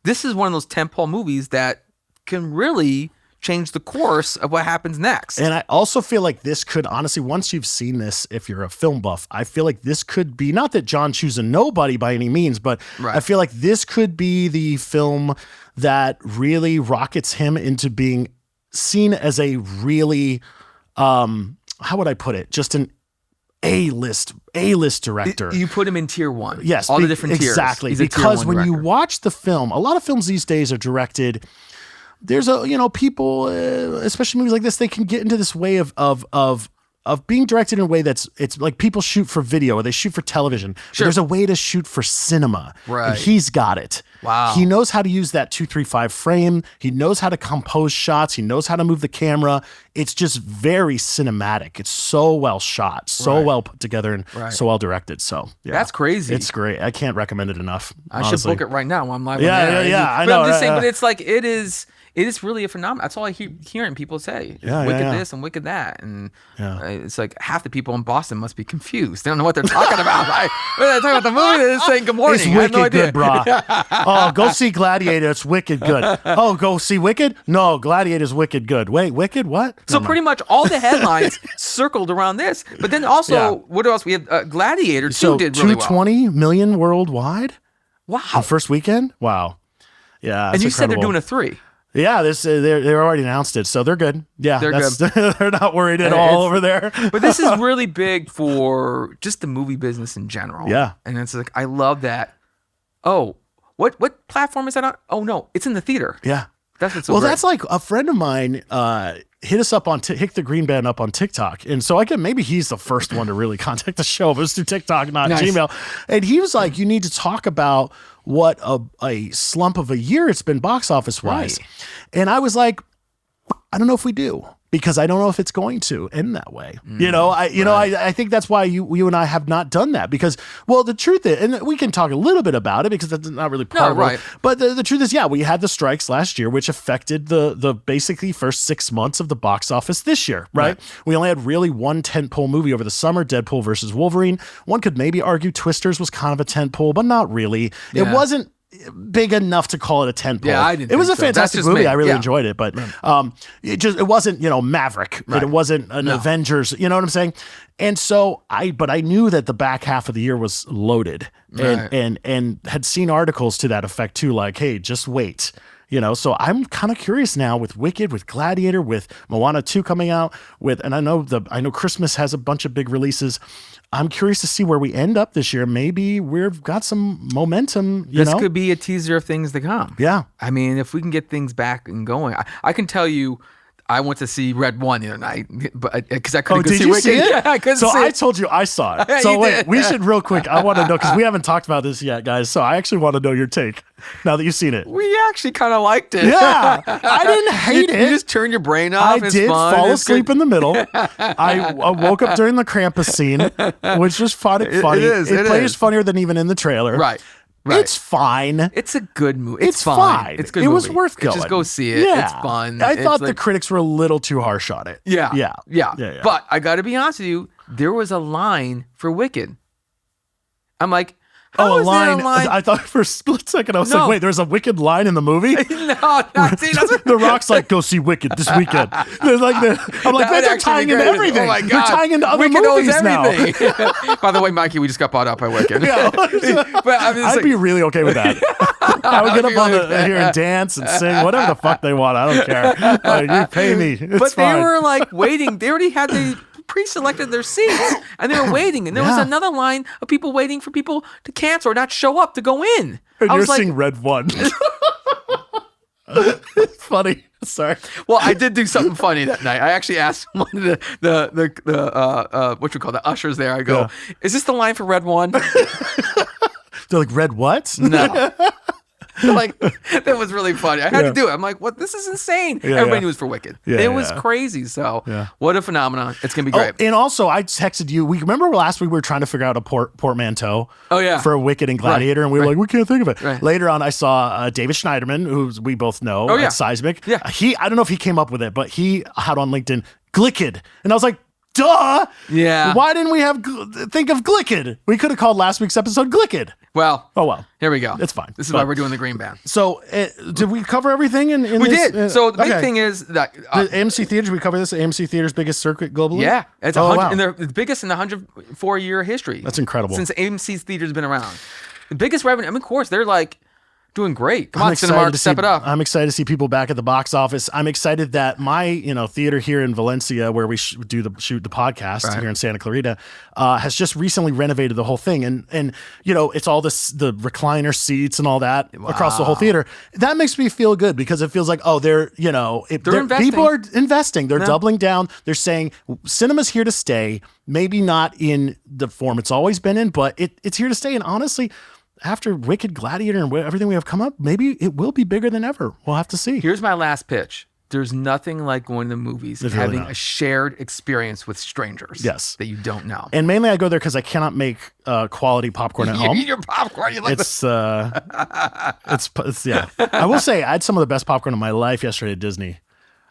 This is one of those tentpole movies that can really change the course of what happens next. And I also feel like this could, honestly, once you've seen this, if you're a film buff, I feel like this could be, not that John Chu's a nobody by any means, but I feel like this could be the film that really rockets him into being seen as a really, how would I put it? Just an A-list director. You put him in tier one. Yes. All the different tiers. Exactly. Because when you watch the film, a lot of films these days are directed, there's people, especially movies like this, they can get into this way of being directed in a way it's like people shoot for video or they shoot for television. Sure. There's a way to shoot for cinema. Right. And he's got it. Wow. He knows how to use that 2-3-5 frame. He knows how to compose shots. He knows how to move the camera. It's just very cinematic. It's so well shot, so well put together, and so well directed. So yeah. That's crazy. It's great. I can't recommend it enough. I should book it right now while I'm live. Yeah. I but know. I'm just saying, but it's like, it is really a phenomenon. That's all I kear hearing people say. Wicked this and wicked that. And it's like half the people in Boston must be confused. They don't know what they're talking about. When they're talking about the movie, they're just saying good morning. It's I have no wicked idea. good, brah. Oh, go see Gladiator. It's wicked good. Oh, go see Wicked? No, Gladiator's wicked good. Wait, Wicked? What? So pretty much all the headlines circled around this. But then also, what else? We have Gladiator 2 did really well. 220 million worldwide? Wow. On first weekend? Wow. Yeah. And you said they're incredible. doing a 3. Yeah, they already announced it, so they're good. Yeah, they're good. They're not worried at all over there. But this is really big for just the movie business in general. Yeah, and it's like, I love that. Oh, what platform is that on? Oh no, it's in the theater. Yeah, that's what's so great. That's like a friend of mine hit us up on hit the Green Band up on TikTok, and so maybe he's the first one to really contact the show, but it's through TikTok, not Gmail. And he was like, "You need to talk about what a slump of a year it's been box office wise," and I was like, "I don't know if we do." Because I don't know if it's going to end that way. I think that's why you and I have not done that, because, well, the truth is, and we can talk a little bit about it because that's not really part of it. But the truth is, we had the strikes last year, which affected the basically first 6 months of the box office this year, right? We only had really one tentpole movie over the summer, Deadpool versus Wolverine. One could maybe argue Twisters was kind of a tentpole, but not really. Yeah. It wasn't big enough to call it a tentpole. Yeah, I didn't. It was a fantastic movie. Me. I really enjoyed it, but it wasn't, Maverick. Right. It wasn't an Avengers. You know what I'm saying? And so I knew that the back half of the year was loaded, and had seen articles to that effect too, like, hey, just wait. So I'm kind of curious now with Wicked, with Gladiator, with Moana 2 coming out, and I know Christmas has a bunch of big releases. I'm curious to see where we end up this year. Maybe we've got some momentum. This could be a teaser of things to come. Yeah. I mean, if we can get things back and going, I can tell you, I went to see Red 1 the other night, but because I couldn't go see Wicked. See it? Yeah, I couldn't see I it. told you I saw it. So wait, we should real quick. I want to know, because we haven't talked about this yet, guys. So I actually want to know your take now that you've seen it. We actually kind of liked it. Yeah. I didn't hate it. You just turn your brain off. I It's did fun. fall It's asleep good. in the middle. I woke up during the Krampus scene, which was funny. It is. It plays funnier than even in the trailer. Right. It's fine. It's a good movie. It's fine. It's a good It movie. was worth going. Just go see it. Yeah. It's fun. I It's thought the like- critics were a little too harsh on it. Yeah. Yeah. But I got to be honest with you, there was a line for Wicked. I'm like, how a is there line. a line? I thought for a split second, I was No. like, wait, there's a Wicked line in the movie? No, not see, that's The Rock's like, go see Wicked this weekend. I'm like, That would they're actually tying be into great. everything. Oh my God. They're tying into other Wicked owns movies now. everything. By the way, Mikey, we just got bought out by Wicked. Yeah. But I mean, I'd be really okay with that. I would get up on here and the. dance and sing, whatever the fuck they want. I don't care. Like, you pay me. It's But fine. they were like waiting. They already had pre-selected their seats, and they were waiting. And there was another line of people waiting for people to cancel or not show up to go in. And I you're was like, seeing Red 1. It's funny. Sorry. well, I did do something funny that night. I actually asked one of the what you call the ushers there. I go, "Is this the line for Red 1?" They're like, Red what? No. Like, that was really funny. I had to do it. I'm like, what? This is insane. Everybody knew it was for Wicked. It was crazy. So, what a phenomenon. It's going to be great. And also, I texted you. We remember last week we were trying to figure out a portmanteau for Wicked and Gladiator, and we were like, we can't think of it. Right. Later on, I saw David Schneiderman, who we both know at Seismic. Yeah. I don't know if he came up with it, but he had on LinkedIn, Glicked. And I was like, duh. Yeah. Why didn't we think of Glicked? We could have called last week's episode Glicked. Well. Oh, well. Here we go. It's fine. This is why we're doing the Green Band. So, did we cover everything in We this? did. So, the big thing is that... the AMC Theaters, we cover this, AMC Theaters' biggest circuit globally? Yeah. It's wow. and they're the biggest in the 104-year history. That's incredible. Since AMC's Theaters been around. The biggest revenue... I mean, of course, they're like... doing great. Come on, Cinemark, step it up. I'm excited to see people back at the box office. I'm excited that my theater here in Valencia, where we shoot the podcast here in Santa Clarita, has just recently renovated the whole thing, and it's all the recliner seats and all that across the whole theater. That makes me feel good because it feels like they're investing. People are investing. They're doubling down. They're saying cinema's here to stay. Maybe not in the form it's always been in, but it's here to stay. And honestly, after Wicked, Gladiator, and everything we have come up, maybe it will be bigger than ever. We'll have to see. Here's my last pitch. There's nothing like going to the movies and having a shared experience with strangers. Yes. That you don't know. And mainly I go there because I cannot make quality popcorn at home. You eat your popcorn. You like it's yeah. I will say I had some of the best popcorn of my life yesterday at Disney.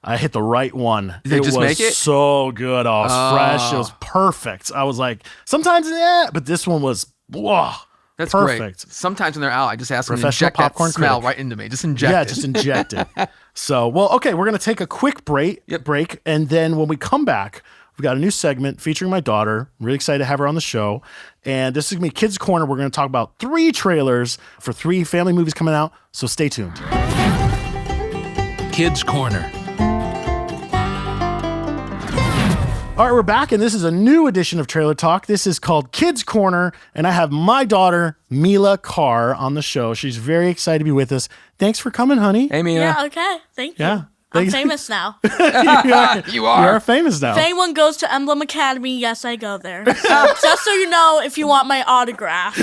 I hit the right one. Did they just make it? So good. Oh, it was fresh. It was perfect. I was like, sometimes, but this one was, whoa. That's perfect. Great. Sometimes when they're out, I just ask them to Professional inject popcorn that smell critic. right into me. Just inject it. Yeah, just inject it. So, okay, we're going to take a quick break, and then when we come back, we've got a new segment featuring my daughter. I'm really excited to have her on the show. And this is going to be Kids Corner. We're going to talk about 3 trailers for 3 family movies coming out, so stay tuned. Kids Corner. All right, we're back, and this is a new edition of Trailer Talk. This is called Kids Corner, and I have my daughter, Mila Carr, on the show. She's very excited to be with us. Thanks for coming, honey. Hey, Mila. Yeah, okay. Thank you. Yeah. I'm famous now. You are famous now. If anyone goes to Emblem Academy, yes, I go there. So, just so you know, if you want my autograph.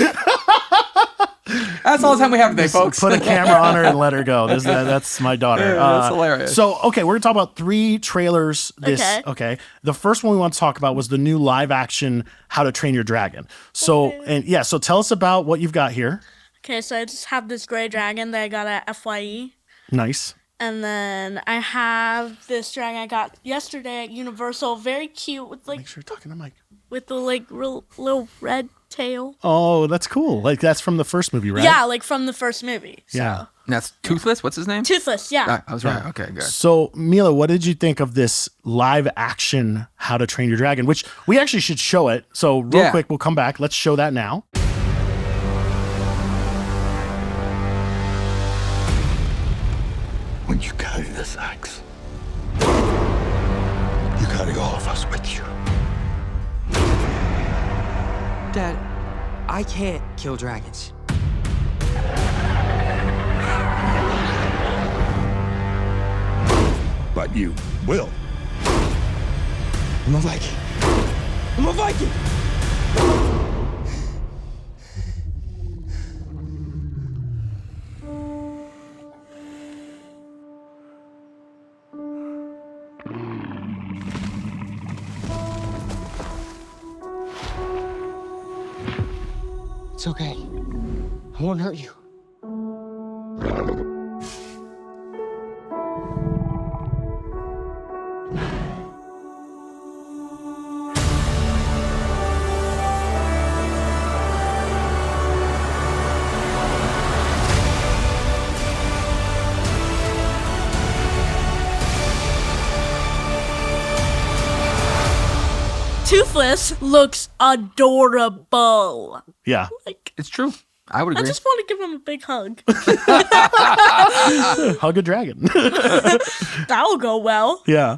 That's all the time we have today, Just folks. Put a camera on her and let her go. That's my daughter. That's hilarious. So, okay, we're going to talk about 3 trailers. Okay. The first one we want to talk about was the new live action How to Train Your Dragon. So, so tell us about what you've got here. Okay, so I just have this gray dragon that I got at FYE. Nice. And then I have this dragon I got yesterday at Universal. Very cute with Make sure you're talking to Mike. With the real little red tail. Oh, that's cool. Like that's from the first movie, right? Yeah, like from the first movie. So. Yeah. And that's Toothless? What's his name? Toothless, yeah. I was right. Okay, good. So, Mila, what did you think of this live action How to Train Your Dragon, which we actually should show it. So real quick, we'll come back. Let's show that now. you carry this axe. You carry all of us with you. Dad, I can't kill dragons. But you will. I'm a Viking. I'm a Viking! It's okay. I won't hurt you. Toothless looks adorable. Yeah. It's true. I would I agree. just want to give him a big hug. Hug a dragon. That'll go well. Yeah.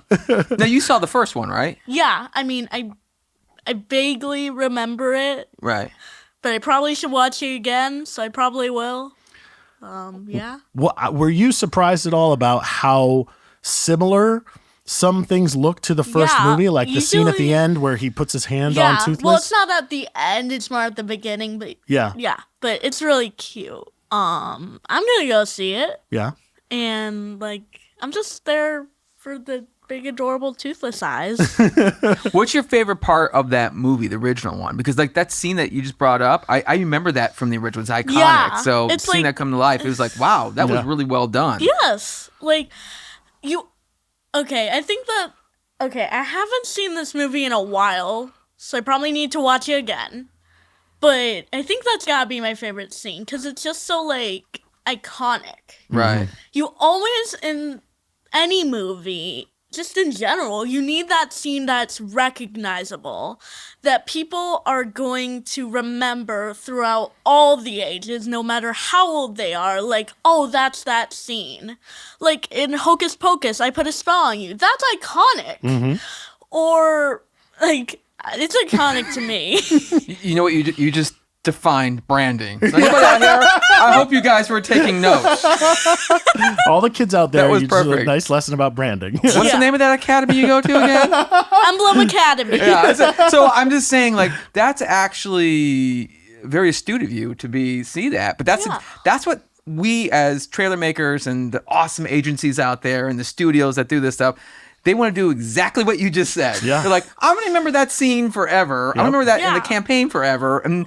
Now, you saw the first one, right? Yeah, I mean, I vaguely remember it, Right. but I probably should watch it again, so I probably will. Yeah. Well, were you surprised at all about how similar some things look to the first Yeah, movie? Like the scene at the usually- end where he puts his hand on Toothless? Well, it's not at the end, it's more at the beginning, but Yeah. yeah, but it's really cute. I'm gonna go see it, Yeah. and like, I'm just there for the big adorable Toothless eyes. What's your favorite part of that movie, the original one? Because like that scene that you just brought up, I remember that from the original. It's iconic. Yeah, So it's seeing like- that come to life, it was like, wow, that was Yeah. really well done. Yes, like Okay, I haven't seen this movie in a while, so I probably need to watch it again. But I think that's gotta be my favorite scene because it's just so like iconic. Right. You always in any movie, just in general, you need that scene that's recognizable, that people are going to remember throughout all the ages, no matter how old they are. Like, oh, that's that scene. Like in Hocus Pocus, I Put a Spell on You. That's iconic. Or like, it's iconic to me. You know what? You just defined branding. So anybody out here, I hope you guys were taking notes. All the kids out there, That was you just a perfect. nice lesson about branding. What's the name of that academy you go to again? Emblem Academy. Yeah. So I'm just saying, like, that's actually very astute of you to see that. But that's what we as trailer makers and the awesome agencies out there and the studios that do this stuff, they want to do exactly what you just said. Yeah. They're like, I'm going to remember that scene forever. I'm going to remember that in the Yeah. campaign forever. And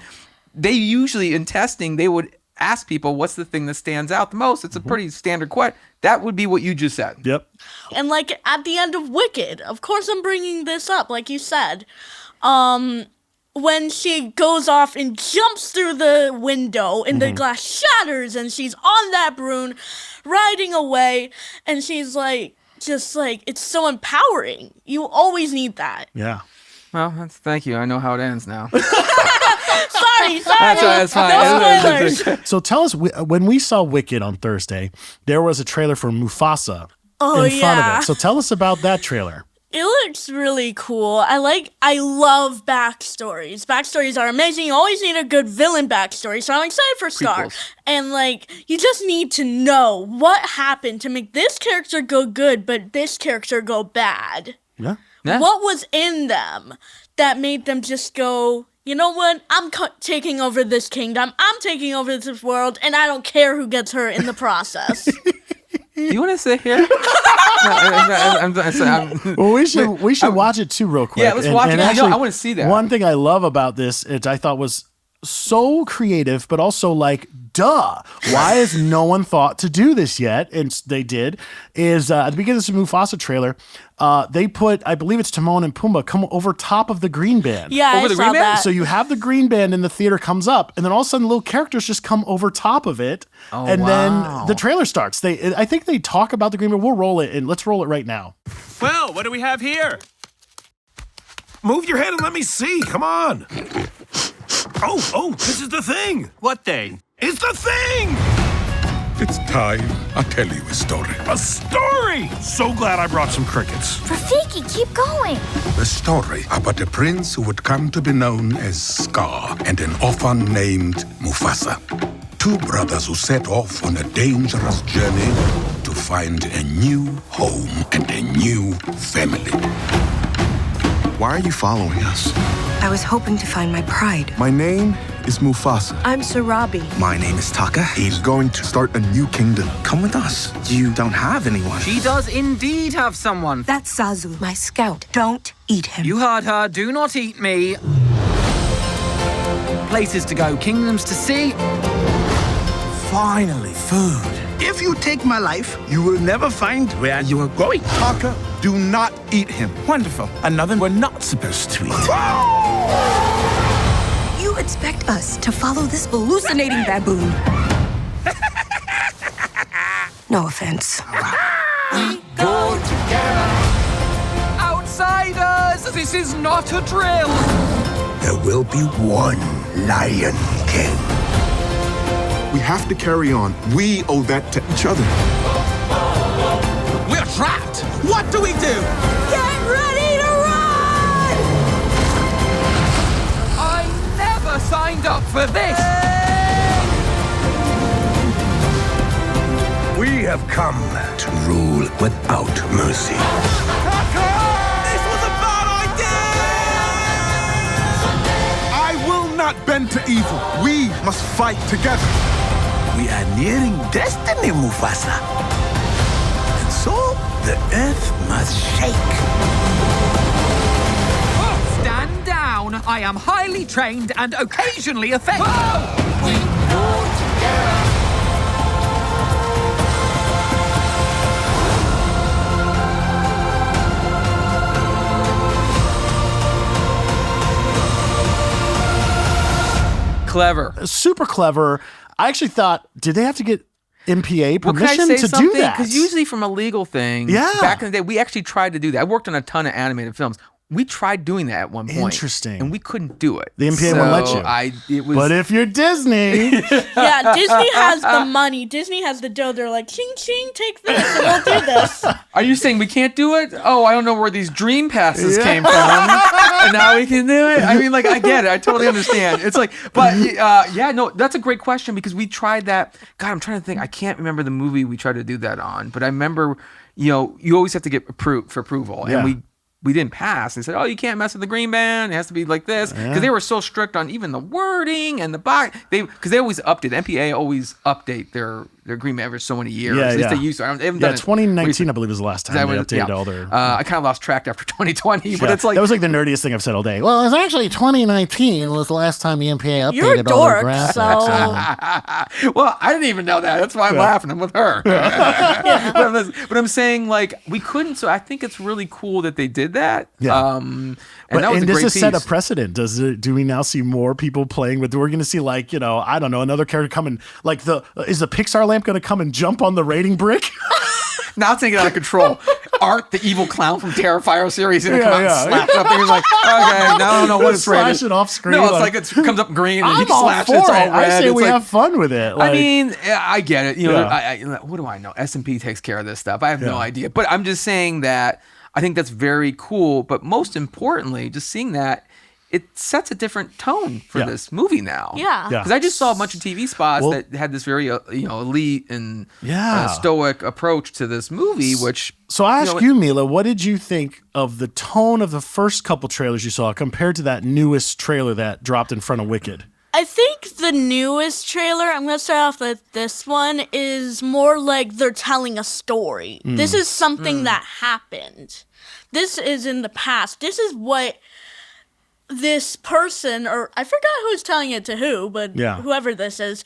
they usually, in testing, they would ask people, what's the thing that stands out the most? It's a pretty standard question. That would be what you just said. Yep. And like at the end of Wicked, of course I'm bringing this up, like you said. When she goes off and jumps through the window and the glass shatters and she's on that broom riding away and she's like, just like, it's so empowering. You always need that. Yeah. Well, thank you. I know how it ends now. Sorry. That's fine. No spoilers. So tell us, when we saw Wicked on Thursday, there was a trailer for Mufasa in front yeah. of it. So tell us about that trailer. It looks really cool. I love backstories. Backstories are amazing. You always need a good villain backstory, so I'm excited for Scar. Prequels. And like, you just need to know what happened to make this character go good, but this character go bad. Yeah. Yeah. What was in them that made them just go, you know what? I'm taking over this kingdom. I'm taking over this world, and I don't care who gets hurt in the process. Do you want to sit here? Well, we should watch it too real quick. Yeah, let's watch it. Actually, I want to see that. One thing I love about this, I thought was so creative, but also like, duh, why has no one thought to do this yet? And they did, is at the beginning of this Mufasa trailer, they put, I believe it's Timon and Pumbaa, come over top of the green band. Yeah, Over I the saw green band? that. So you have the green band in the theater comes up, and then all of a sudden little characters just come over top of it, and wow. then the trailer starts. I think they talk about the green band. We'll roll it, and let's roll it right now. Well, what do we have here? Move your head and let me see. Come on. Oh, this is the thing. What thing? It's the thing! It's time I tell you a story. A story! So glad I brought some crickets. Rafiki, keep going. The story about a prince who would come to be known as Scar and an orphan named Mufasa. Two brothers who set off on a dangerous journey to find a new home and a new family. Why are you following us? I was hoping to find my pride. My name is Mufasa. I'm Sarabi. My name is Taka. He's going to start a new kingdom. Come with us. You don't have anyone. She does indeed have someone. That's Zazu, my scout. Don't eat him. You heard her. Do not eat me. Places to go, kingdoms to see. Finally, food. If you take my life, you will never find where you are going. Taka, do not eat him. Wonderful. Another we're not supposed to eat. You expect us to follow this hallucinating baboon? No offense. We go together. Outsiders, this is not a drill. There will be one Lion King. We have to carry on. We owe that to each other. We're trapped. What do we do? Get ready to run! I never signed up for this. We have come to rule without mercy. This was a bad idea! I will not bend to evil. We must fight together. We are nearing destiny, Mufasa. And so, the earth must shake. Stand down. I am highly trained and occasionally effective. We go together. Clever. Super clever. I actually thought, did they have to get MPA Well, can I permission say to something? do that? Because usually from a legal thing, Yeah. back in the day, we actually tried to do that. I worked on a ton of animated films. We tried doing that at one point. Interesting. And we couldn't do it. The MPA won't let you. But if you're Disney, Yeah, Disney has the money. Disney has the dough. They're like, ching, ching, take this, and we'll do this. Are you saying we can't do it? Oh, I don't know where these dream passes came from. And now we can do it? I mean, like, I get it. I totally understand. It's like, but yeah, no, that's a great question because we tried that. God, I'm trying to think. I can't remember the movie we tried to do that on, but I remember, you always have to get approved for approval. Yeah. And we didn't pass and said, oh, you can't mess with the green band. It has to be like this. Because they were so strict on even the wording and the box. Because they always update. MPA always update their green band every so many years. Yeah, At least yeah. they used to. They haven't done it 2019, recently. I believe, was the last time they updated all their. I kind of lost track after 2020, but Yeah, it's like. that was like the nerdiest thing I've said all day. Well, it's actually 202019 was the last time the MPA updated You're a all their dork, graphics. so. Well, I didn't even know that. That's why I'm laughing. I'm with her. But I'm saying, like, we couldn't. So I think it's really cool that they did that. Yeah. And that was a this great has set a piece. precedent. Do we now see more people playing with? We're going to see, like, I don't know, another character come and like is the Pixar lamp going to come and jump on the rating brick? Now it's getting out of control. Art, the evil clown from Terrifier series, is gonna come out and Yeah. slap something. He's like, okay, now I don't know what it's rated. Slash it off screen. No, it's like it comes up green and I'm he all slashes for it's all it. red. I say It's we like- have fun with it. I mean, I get it. Yeah. What do I know? S&P takes care of this stuff. I have no idea. But I'm just saying that I think that's very cool. But most importantly, just seeing that, it sets a different tone for this movie now. Yeah. Because I just saw a bunch of TV spots Well- that had this very elite and Yeah. stoic approach to this movie, which. So I ask you, Mila, what did you think of the tone of the first couple trailers you saw compared to that newest trailer that dropped in front of Wicked? I think the newest trailer, I'm going to start off with this one, is more like they're telling a story. This is something that happened. This is in the past. This is what this person, or I forgot who's telling it to who, but whoever this is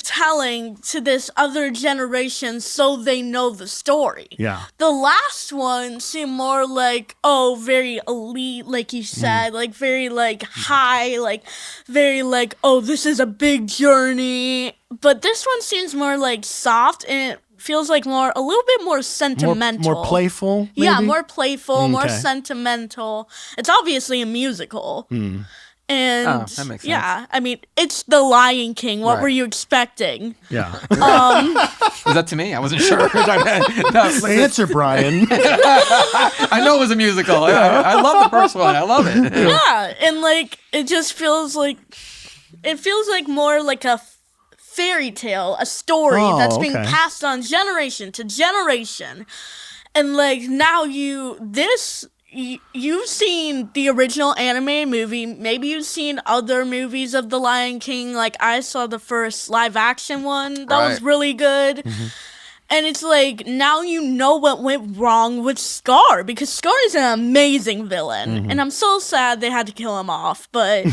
telling to this other generation so they know the story. Yeah. The last one seemed more like, very elite, like you said, like very like high, like very like, this is a big journey. But this one seems more like soft and it feels like a little bit more sentimental. More playful, maybe? Yeah, more playful, more Okay. sentimental. It's obviously a musical. And that makes sense. yeah, I mean, it's The Lion King. What Right. were you expecting? Yeah. Was that to me? I wasn't sure. Answer, Brian. I know it was a musical. I love the first one. I love it. Yeah, and like it just feels like more like a fairy tale, a story that's being passed on generation to generation. And like now you've seen the original anime movie, maybe you've seen other movies of The Lion King. Like I saw the first live action one that was really good. And it's like, now you know what went wrong with Scar, because Scar is an amazing villain. And I'm so sad they had to kill him off, but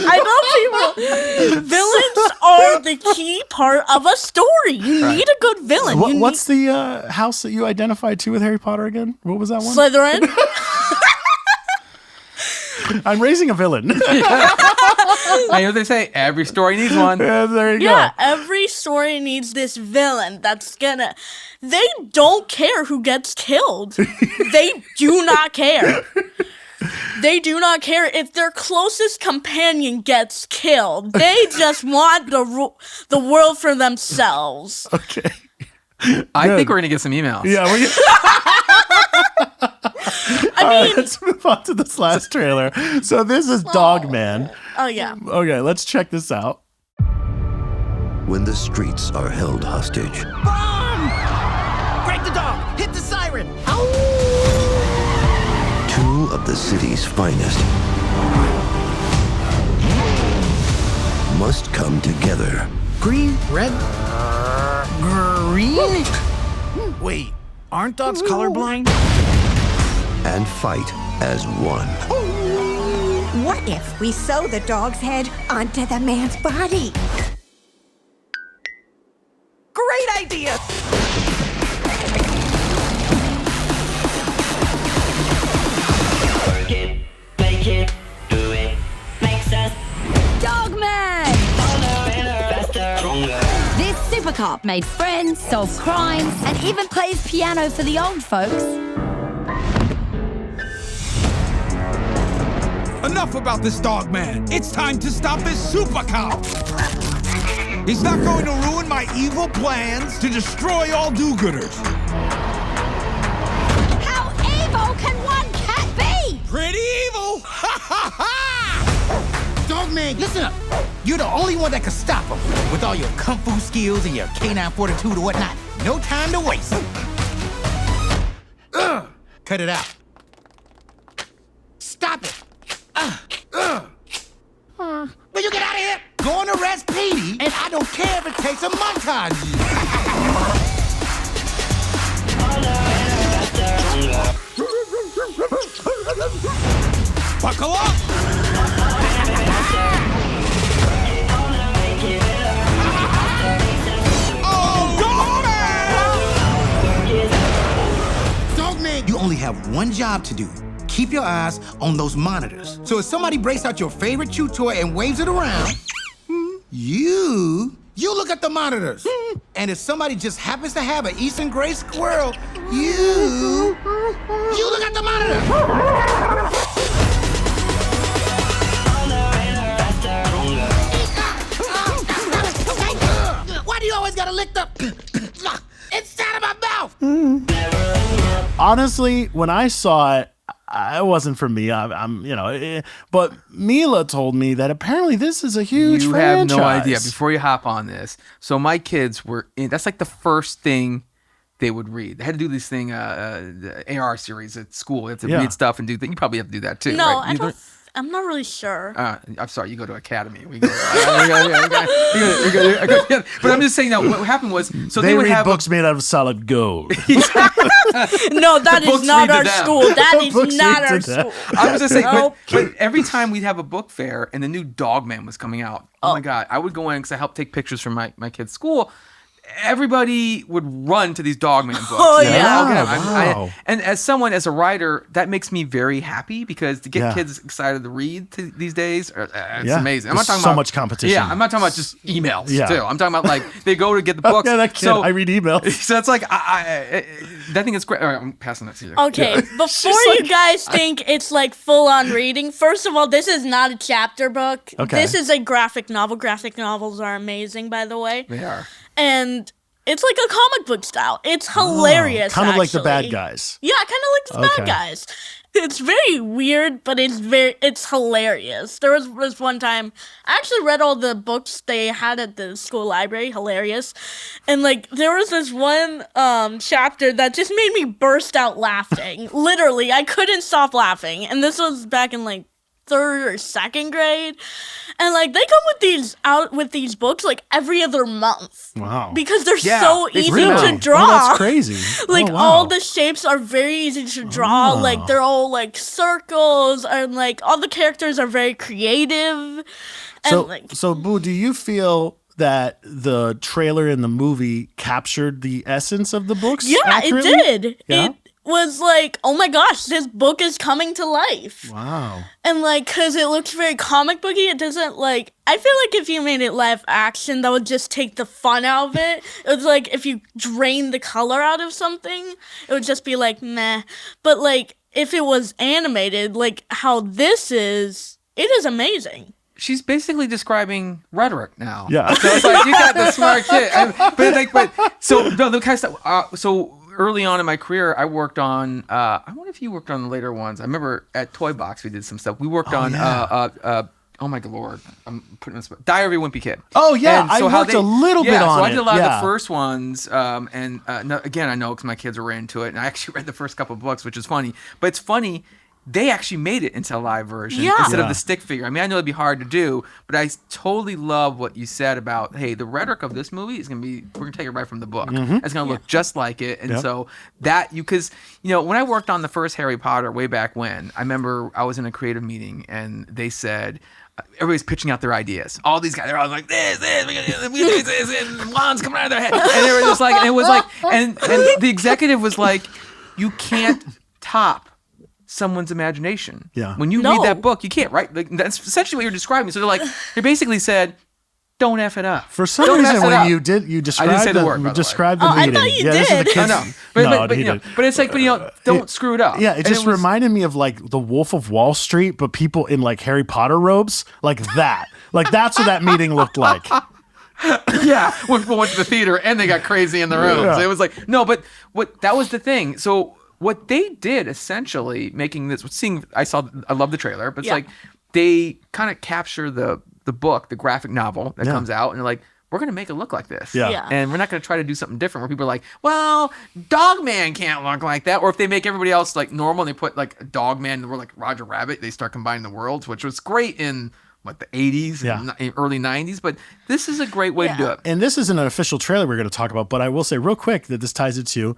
I love people. Villains are the key part of a story. You need a good villain. What's the house that you identified to with Harry Potter again? What was that one? Slytherin? I'm raising a villain. I know they say every story needs one. Yeah, there you go. Yeah, every story needs this villain that's gonna... They don't care who gets killed. They do not care. They do not care if their closest companion gets killed. They just want the world for themselves. Okay. I think we're going to get some emails. Yeah. I mean, let's move on to this last trailer. So this is Dogman. Oh, yeah. Okay, let's check this out. When the streets are held hostage, Bomb! Break the dog! Hit the siren! two of the city's finest must come together. Green, red, green? Wait, aren't dogs colorblind? And fight as one. What if we sew the dog's head onto the man's body? Great idea! Work it, make it, do it, makes us Dogman! faster, stronger. This super cop made friends, solved crimes, and even plays piano for the old folks. Enough about this Dogman. It's time to stop this super cop. He's not going to ruin my evil plans to destroy all do-gooders. How evil can one cat be? Pretty evil! Ha ha ha! Dogman, listen up. You're the only one that can stop him. With all your kung fu skills and your canine fortitude and whatnot. No time to waste. Cut it out. Stop it. Will you get out of here? Go and arrest Petey, and I don't care if it takes a montage. Buckle up! Dogman, you only have one job to do. Keep your eyes on those monitors. So if somebody breaks out your favorite chew toy and waves it around, you look at the monitors. And if somebody just happens to have an Eastern gray squirrel, you look at the monitor. Why do you always gotta lick the inside of my mouth? Honestly, when I saw it, it wasn't for me. But Mila told me that apparently this is a huge franchise. You have no idea. Before you hop on this, so my kids were that's like the first thing they would read. They had to do this thing, the AR series at school. They have to read stuff and do things. You probably have to do that too. No, right? I'm not really sure. I'm sorry, you go to academy. We go. But I'm just saying that what happened was, so they would read have books made out of solid gold. No, that is not our school. That is not our school. I was just saying, but every time we'd have a book fair and the new Dogman was coming out, oh my God, I would go in because I helped take pictures from my kids' school. Everybody would run to these Dogman books. Oh, yeah. Wow. And as a writer, that makes me very happy because to get kids excited to read these days, it's amazing. I'm not talking so about much competition. Yeah, I'm not talking about just emails too. I'm talking about like they go to get the books. Yeah, that kid, I read emails. So it's like I think it's great. All right, I'm passing that to you. Okay, before you guys think it's like full on reading, first of all, this is not a chapter book. Okay. This is a graphic novel. Graphic novels are amazing, by the way. They are. And it's like a comic book style. It's hilarious. Kind of like the actually. bad guys. Yeah, kind of like the bad guys. It's very weird, but it's hilarious. There was one time I actually read all the books they had at the school library. Hilarious, and like there was this one chapter that just made me burst out laughing. Literally, I couldn't stop laughing. And this was back in like 3rd or 2nd grade, and like they come with these books like every other month. Wow. Because they're so easy to draw. Oh, that's crazy. Like oh, wow. all the shapes are very easy to draw. Like they're all like circles, and like all the characters are very creative. And So Boo, do you feel that the trailer in the movie captured the essence of the books? Yeah, accurately? it did. Yeah? It was like, oh my gosh, this book is coming to life. Wow. And like, cause it looks very comic booky, it doesn't like, I feel like if you made it live action, that would just take the fun out of it. It was like, if you drain the color out of something, it would just be like, meh. But like, if it was animated, like how this is, it is amazing. She's basically describing rhetoric now. Yeah. So it's like, you got the smart kid. So early on in my career, I worked on, I wonder if you worked on the later ones. I remember at Toy Box, we did some stuff. We worked on, oh my Lord, I'm putting this, Diary of a Wimpy Kid. Oh yeah, And so I worked a little bit on it. So I did a lot of Yeah. the first ones, again, I know because my kids were into it, and I actually read the first couple of books, which is funny. But it's funny, they actually made it into a live version instead of the stick figure. I mean, I know it'd be hard to do, but I totally love what you said about, hey, the rhetoric of this movie is going to be, we're going to take it right from the book. Mhm. It's going to look just like it. And so that, because, when I worked on the first Harry Potter way back when, I remember I was in a creative meeting and they said, everybody's pitching out their ideas. All these guys, they're all like, we do this, and wands coming out of their head. And they were just like, and it was like, and the executive was like, you can't top someone's imagination. Yeah. When you read that book, you can't, right? Like, that's essentially what you're describing. So they're like, they basically said, don't F it up. For some Don't reason, mess it when up. you described I didn't say the word, by the way. described the Oh, I meeting. thought you This is the did. kids. No, but it's like, don't screw it up. Yeah, it And just was- reminded me of like the Wolf of Wall Street, but people in like Harry Potter robes, like that. Like that's what that meeting looked like. Yeah, when people went to the theater and they got crazy in the rooms. Yeah. It was like, no, but that was the thing. So what they did essentially, making this, I love the trailer, but it's like they kind of capture the book, the graphic novel that comes out, and they're like, we're going to make it look like this. Yeah. And we're not going to try to do something different where people are like, well, Dogman can't look like that. Or if they make everybody else like normal and they put like Dogman or like Roger Rabbit, they start combining the worlds, which was great in the 80s and early 90s. But this is a great way to do it. And this isn't an official trailer we're going to talk about, but I will say real quick that this ties it to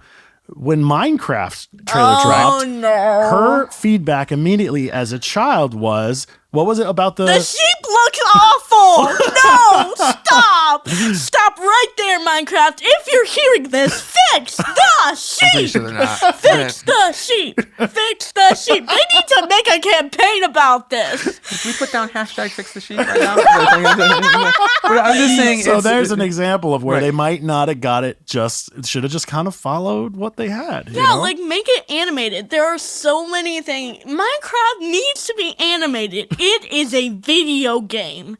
when Minecraft trailer dropped. No. Her feedback immediately as a child was, what was it about The sheep looks awful. No, stop. Stop right there, Minecraft. If you're hearing this, fix the sheep. pretty sure they're not. Fix the sheep. Fix the sheep. They need to make a campaign about this. Can we put down hashtag fix the sheep right now? But I'm just saying. So there's an example of where they might not have got it, should have just kind of followed what they had. you know? Like make it animated. There are so many things. Minecraft needs to be animated. It is a video game.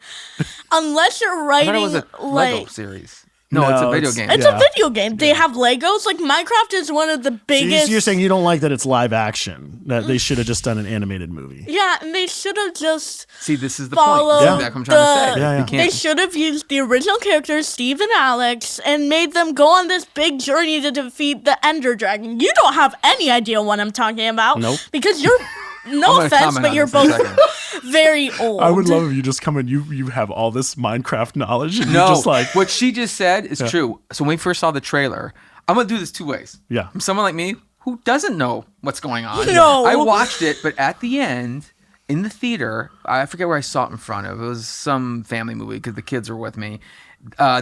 Unless you're I thought writing it was a Lego like series. No, it's a video game. It's a video game. They have Legos. Like Minecraft is one of the So biggest. you're saying you don't like that it's live action, that they should have just done an animated movie. Yeah, and they should have just See, this is the followed point. This is exactly what I'm trying to say. Yeah. You can't- They should have used the original characters, Steve and Alex, and made them go on this big journey to defeat the Ender Dragon. You don't have any idea what I'm talking about. Nope. Because you're, I'm no gonna offense, comment but on you're this in a both very old. I would love if you just come in, you have all this Minecraft knowledge, and No, you're just like, what she just said is true. So when we first saw the trailer, I'm going to do this two ways. Yeah. From someone like me who doesn't know what's going on. No. I watched it, but at the end, in the theater, I forget where I saw it in front of. It was some family movie because the kids were with me.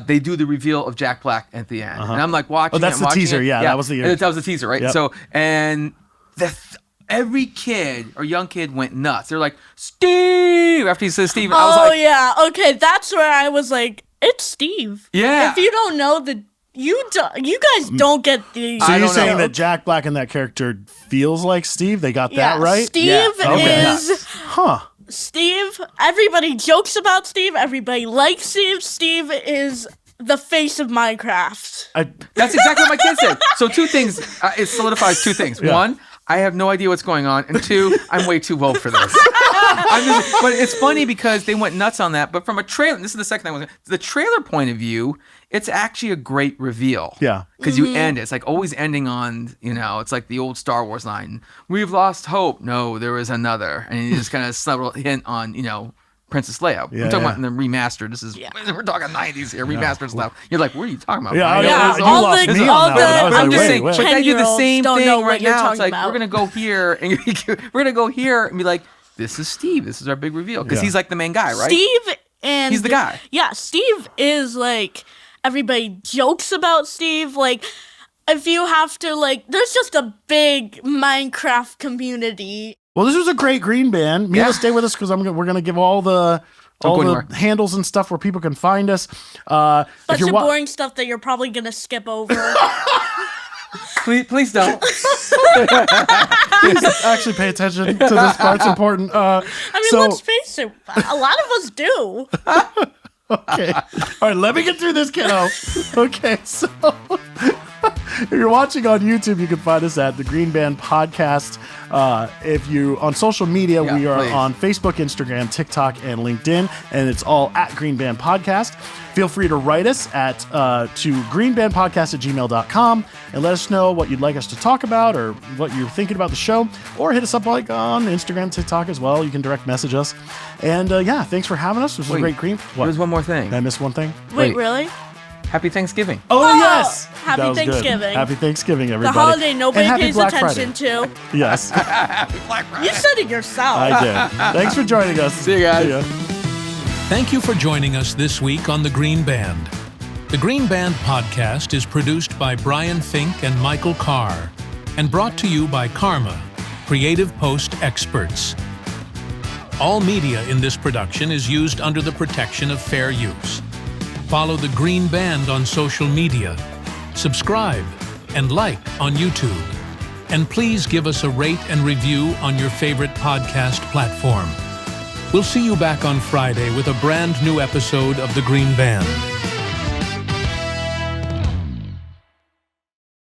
They do the reveal of Jack Black at the end. And I'm like watching that's it, the watching teaser. it. Yeah, that was the- That was the teaser, right? Yep. So, and every kid or young kid went nuts. They're like, Steve! After he says Steve, I was Oh, like, yeah. Okay, that's where I was like, it's Steve. Yeah. If you don't know the You guys don't get the. So you're saying that Jack Black and that character feels like Steve? They got that right? Steve is. Huh. Steve, everybody jokes about Steve. Everybody likes Steve. Steve is the face of Minecraft. That's exactly what my kid said. So two things. It solidifies two things. Yeah. One, I have no idea what's going on. And two, I'm way too woke for this. But it's funny because they went nuts on that. But from a trailer, this is the second thing. The trailer point of view, it's actually a great reveal. Yeah. Because you end it. It's like always ending on, it's like the old Star Wars line. We've lost hope. No, there is another. And you just kind of subtle hint on, Princess Leia. Yeah, We're talking about in the remastered. We're talking 90s here, remastered stuff. You're like, what are you talking about? Yeah, Right? you lost me on that one. I was I'm like, just wait, saying, wait. but they do the same don't thing know what right you're now. It's talking like, we're about. going to go here, and we're going to go here and be like, this is Steve. This is our big reveal. Because he's like the main guy, right? Steve and. He's the guy. Yeah, Steve is like. Everybody jokes about Steve. Like, if you have to, there's just a big Minecraft community. Well, this was a great green band. Mila, stay with us because we're going to give all the handles and stuff where people can find us. Bunch of boring stuff that you're probably going to skip over. Please don't. Please actually pay attention to this part. It's important. Let's face it. A lot of us do. Okay. All right, let me get through this, kiddo. Okay, so if you're watching on YouTube, you can find us at the Green Band Podcast. If you on social media, we are on Facebook, Instagram, TikTok, and LinkedIn, and it's all at Green Band Podcast. Feel free to write us at to greenbandpodcast@gmail.com and let us know what you'd like us to talk about or what you're thinking about the show, or hit us up on Instagram, TikTok as well. You can direct message us. And thanks for having us. This was a great Green. What? There's one more thing. Did I miss one thing? Wait, really? Happy Thanksgiving. Oh, yes. Happy That was good. Thanksgiving. Happy Thanksgiving, everybody. The holiday nobody And happy pays Black attention Friday. to. Yes. You said it yourself. I did. Thanks for joining us. See you guys. See ya. Thank you for joining us this week on The Green Band. The Green Band podcast is produced by Brian Fink and Michael Carr and brought to you by Karma, Creative Post Experts. All media in this production is used under the protection of fair use. Follow The Green Band on social media, subscribe, and like on YouTube. And please give us a rate and review on your favorite podcast platform. We'll see you back on Friday with a brand new episode of The Green Band.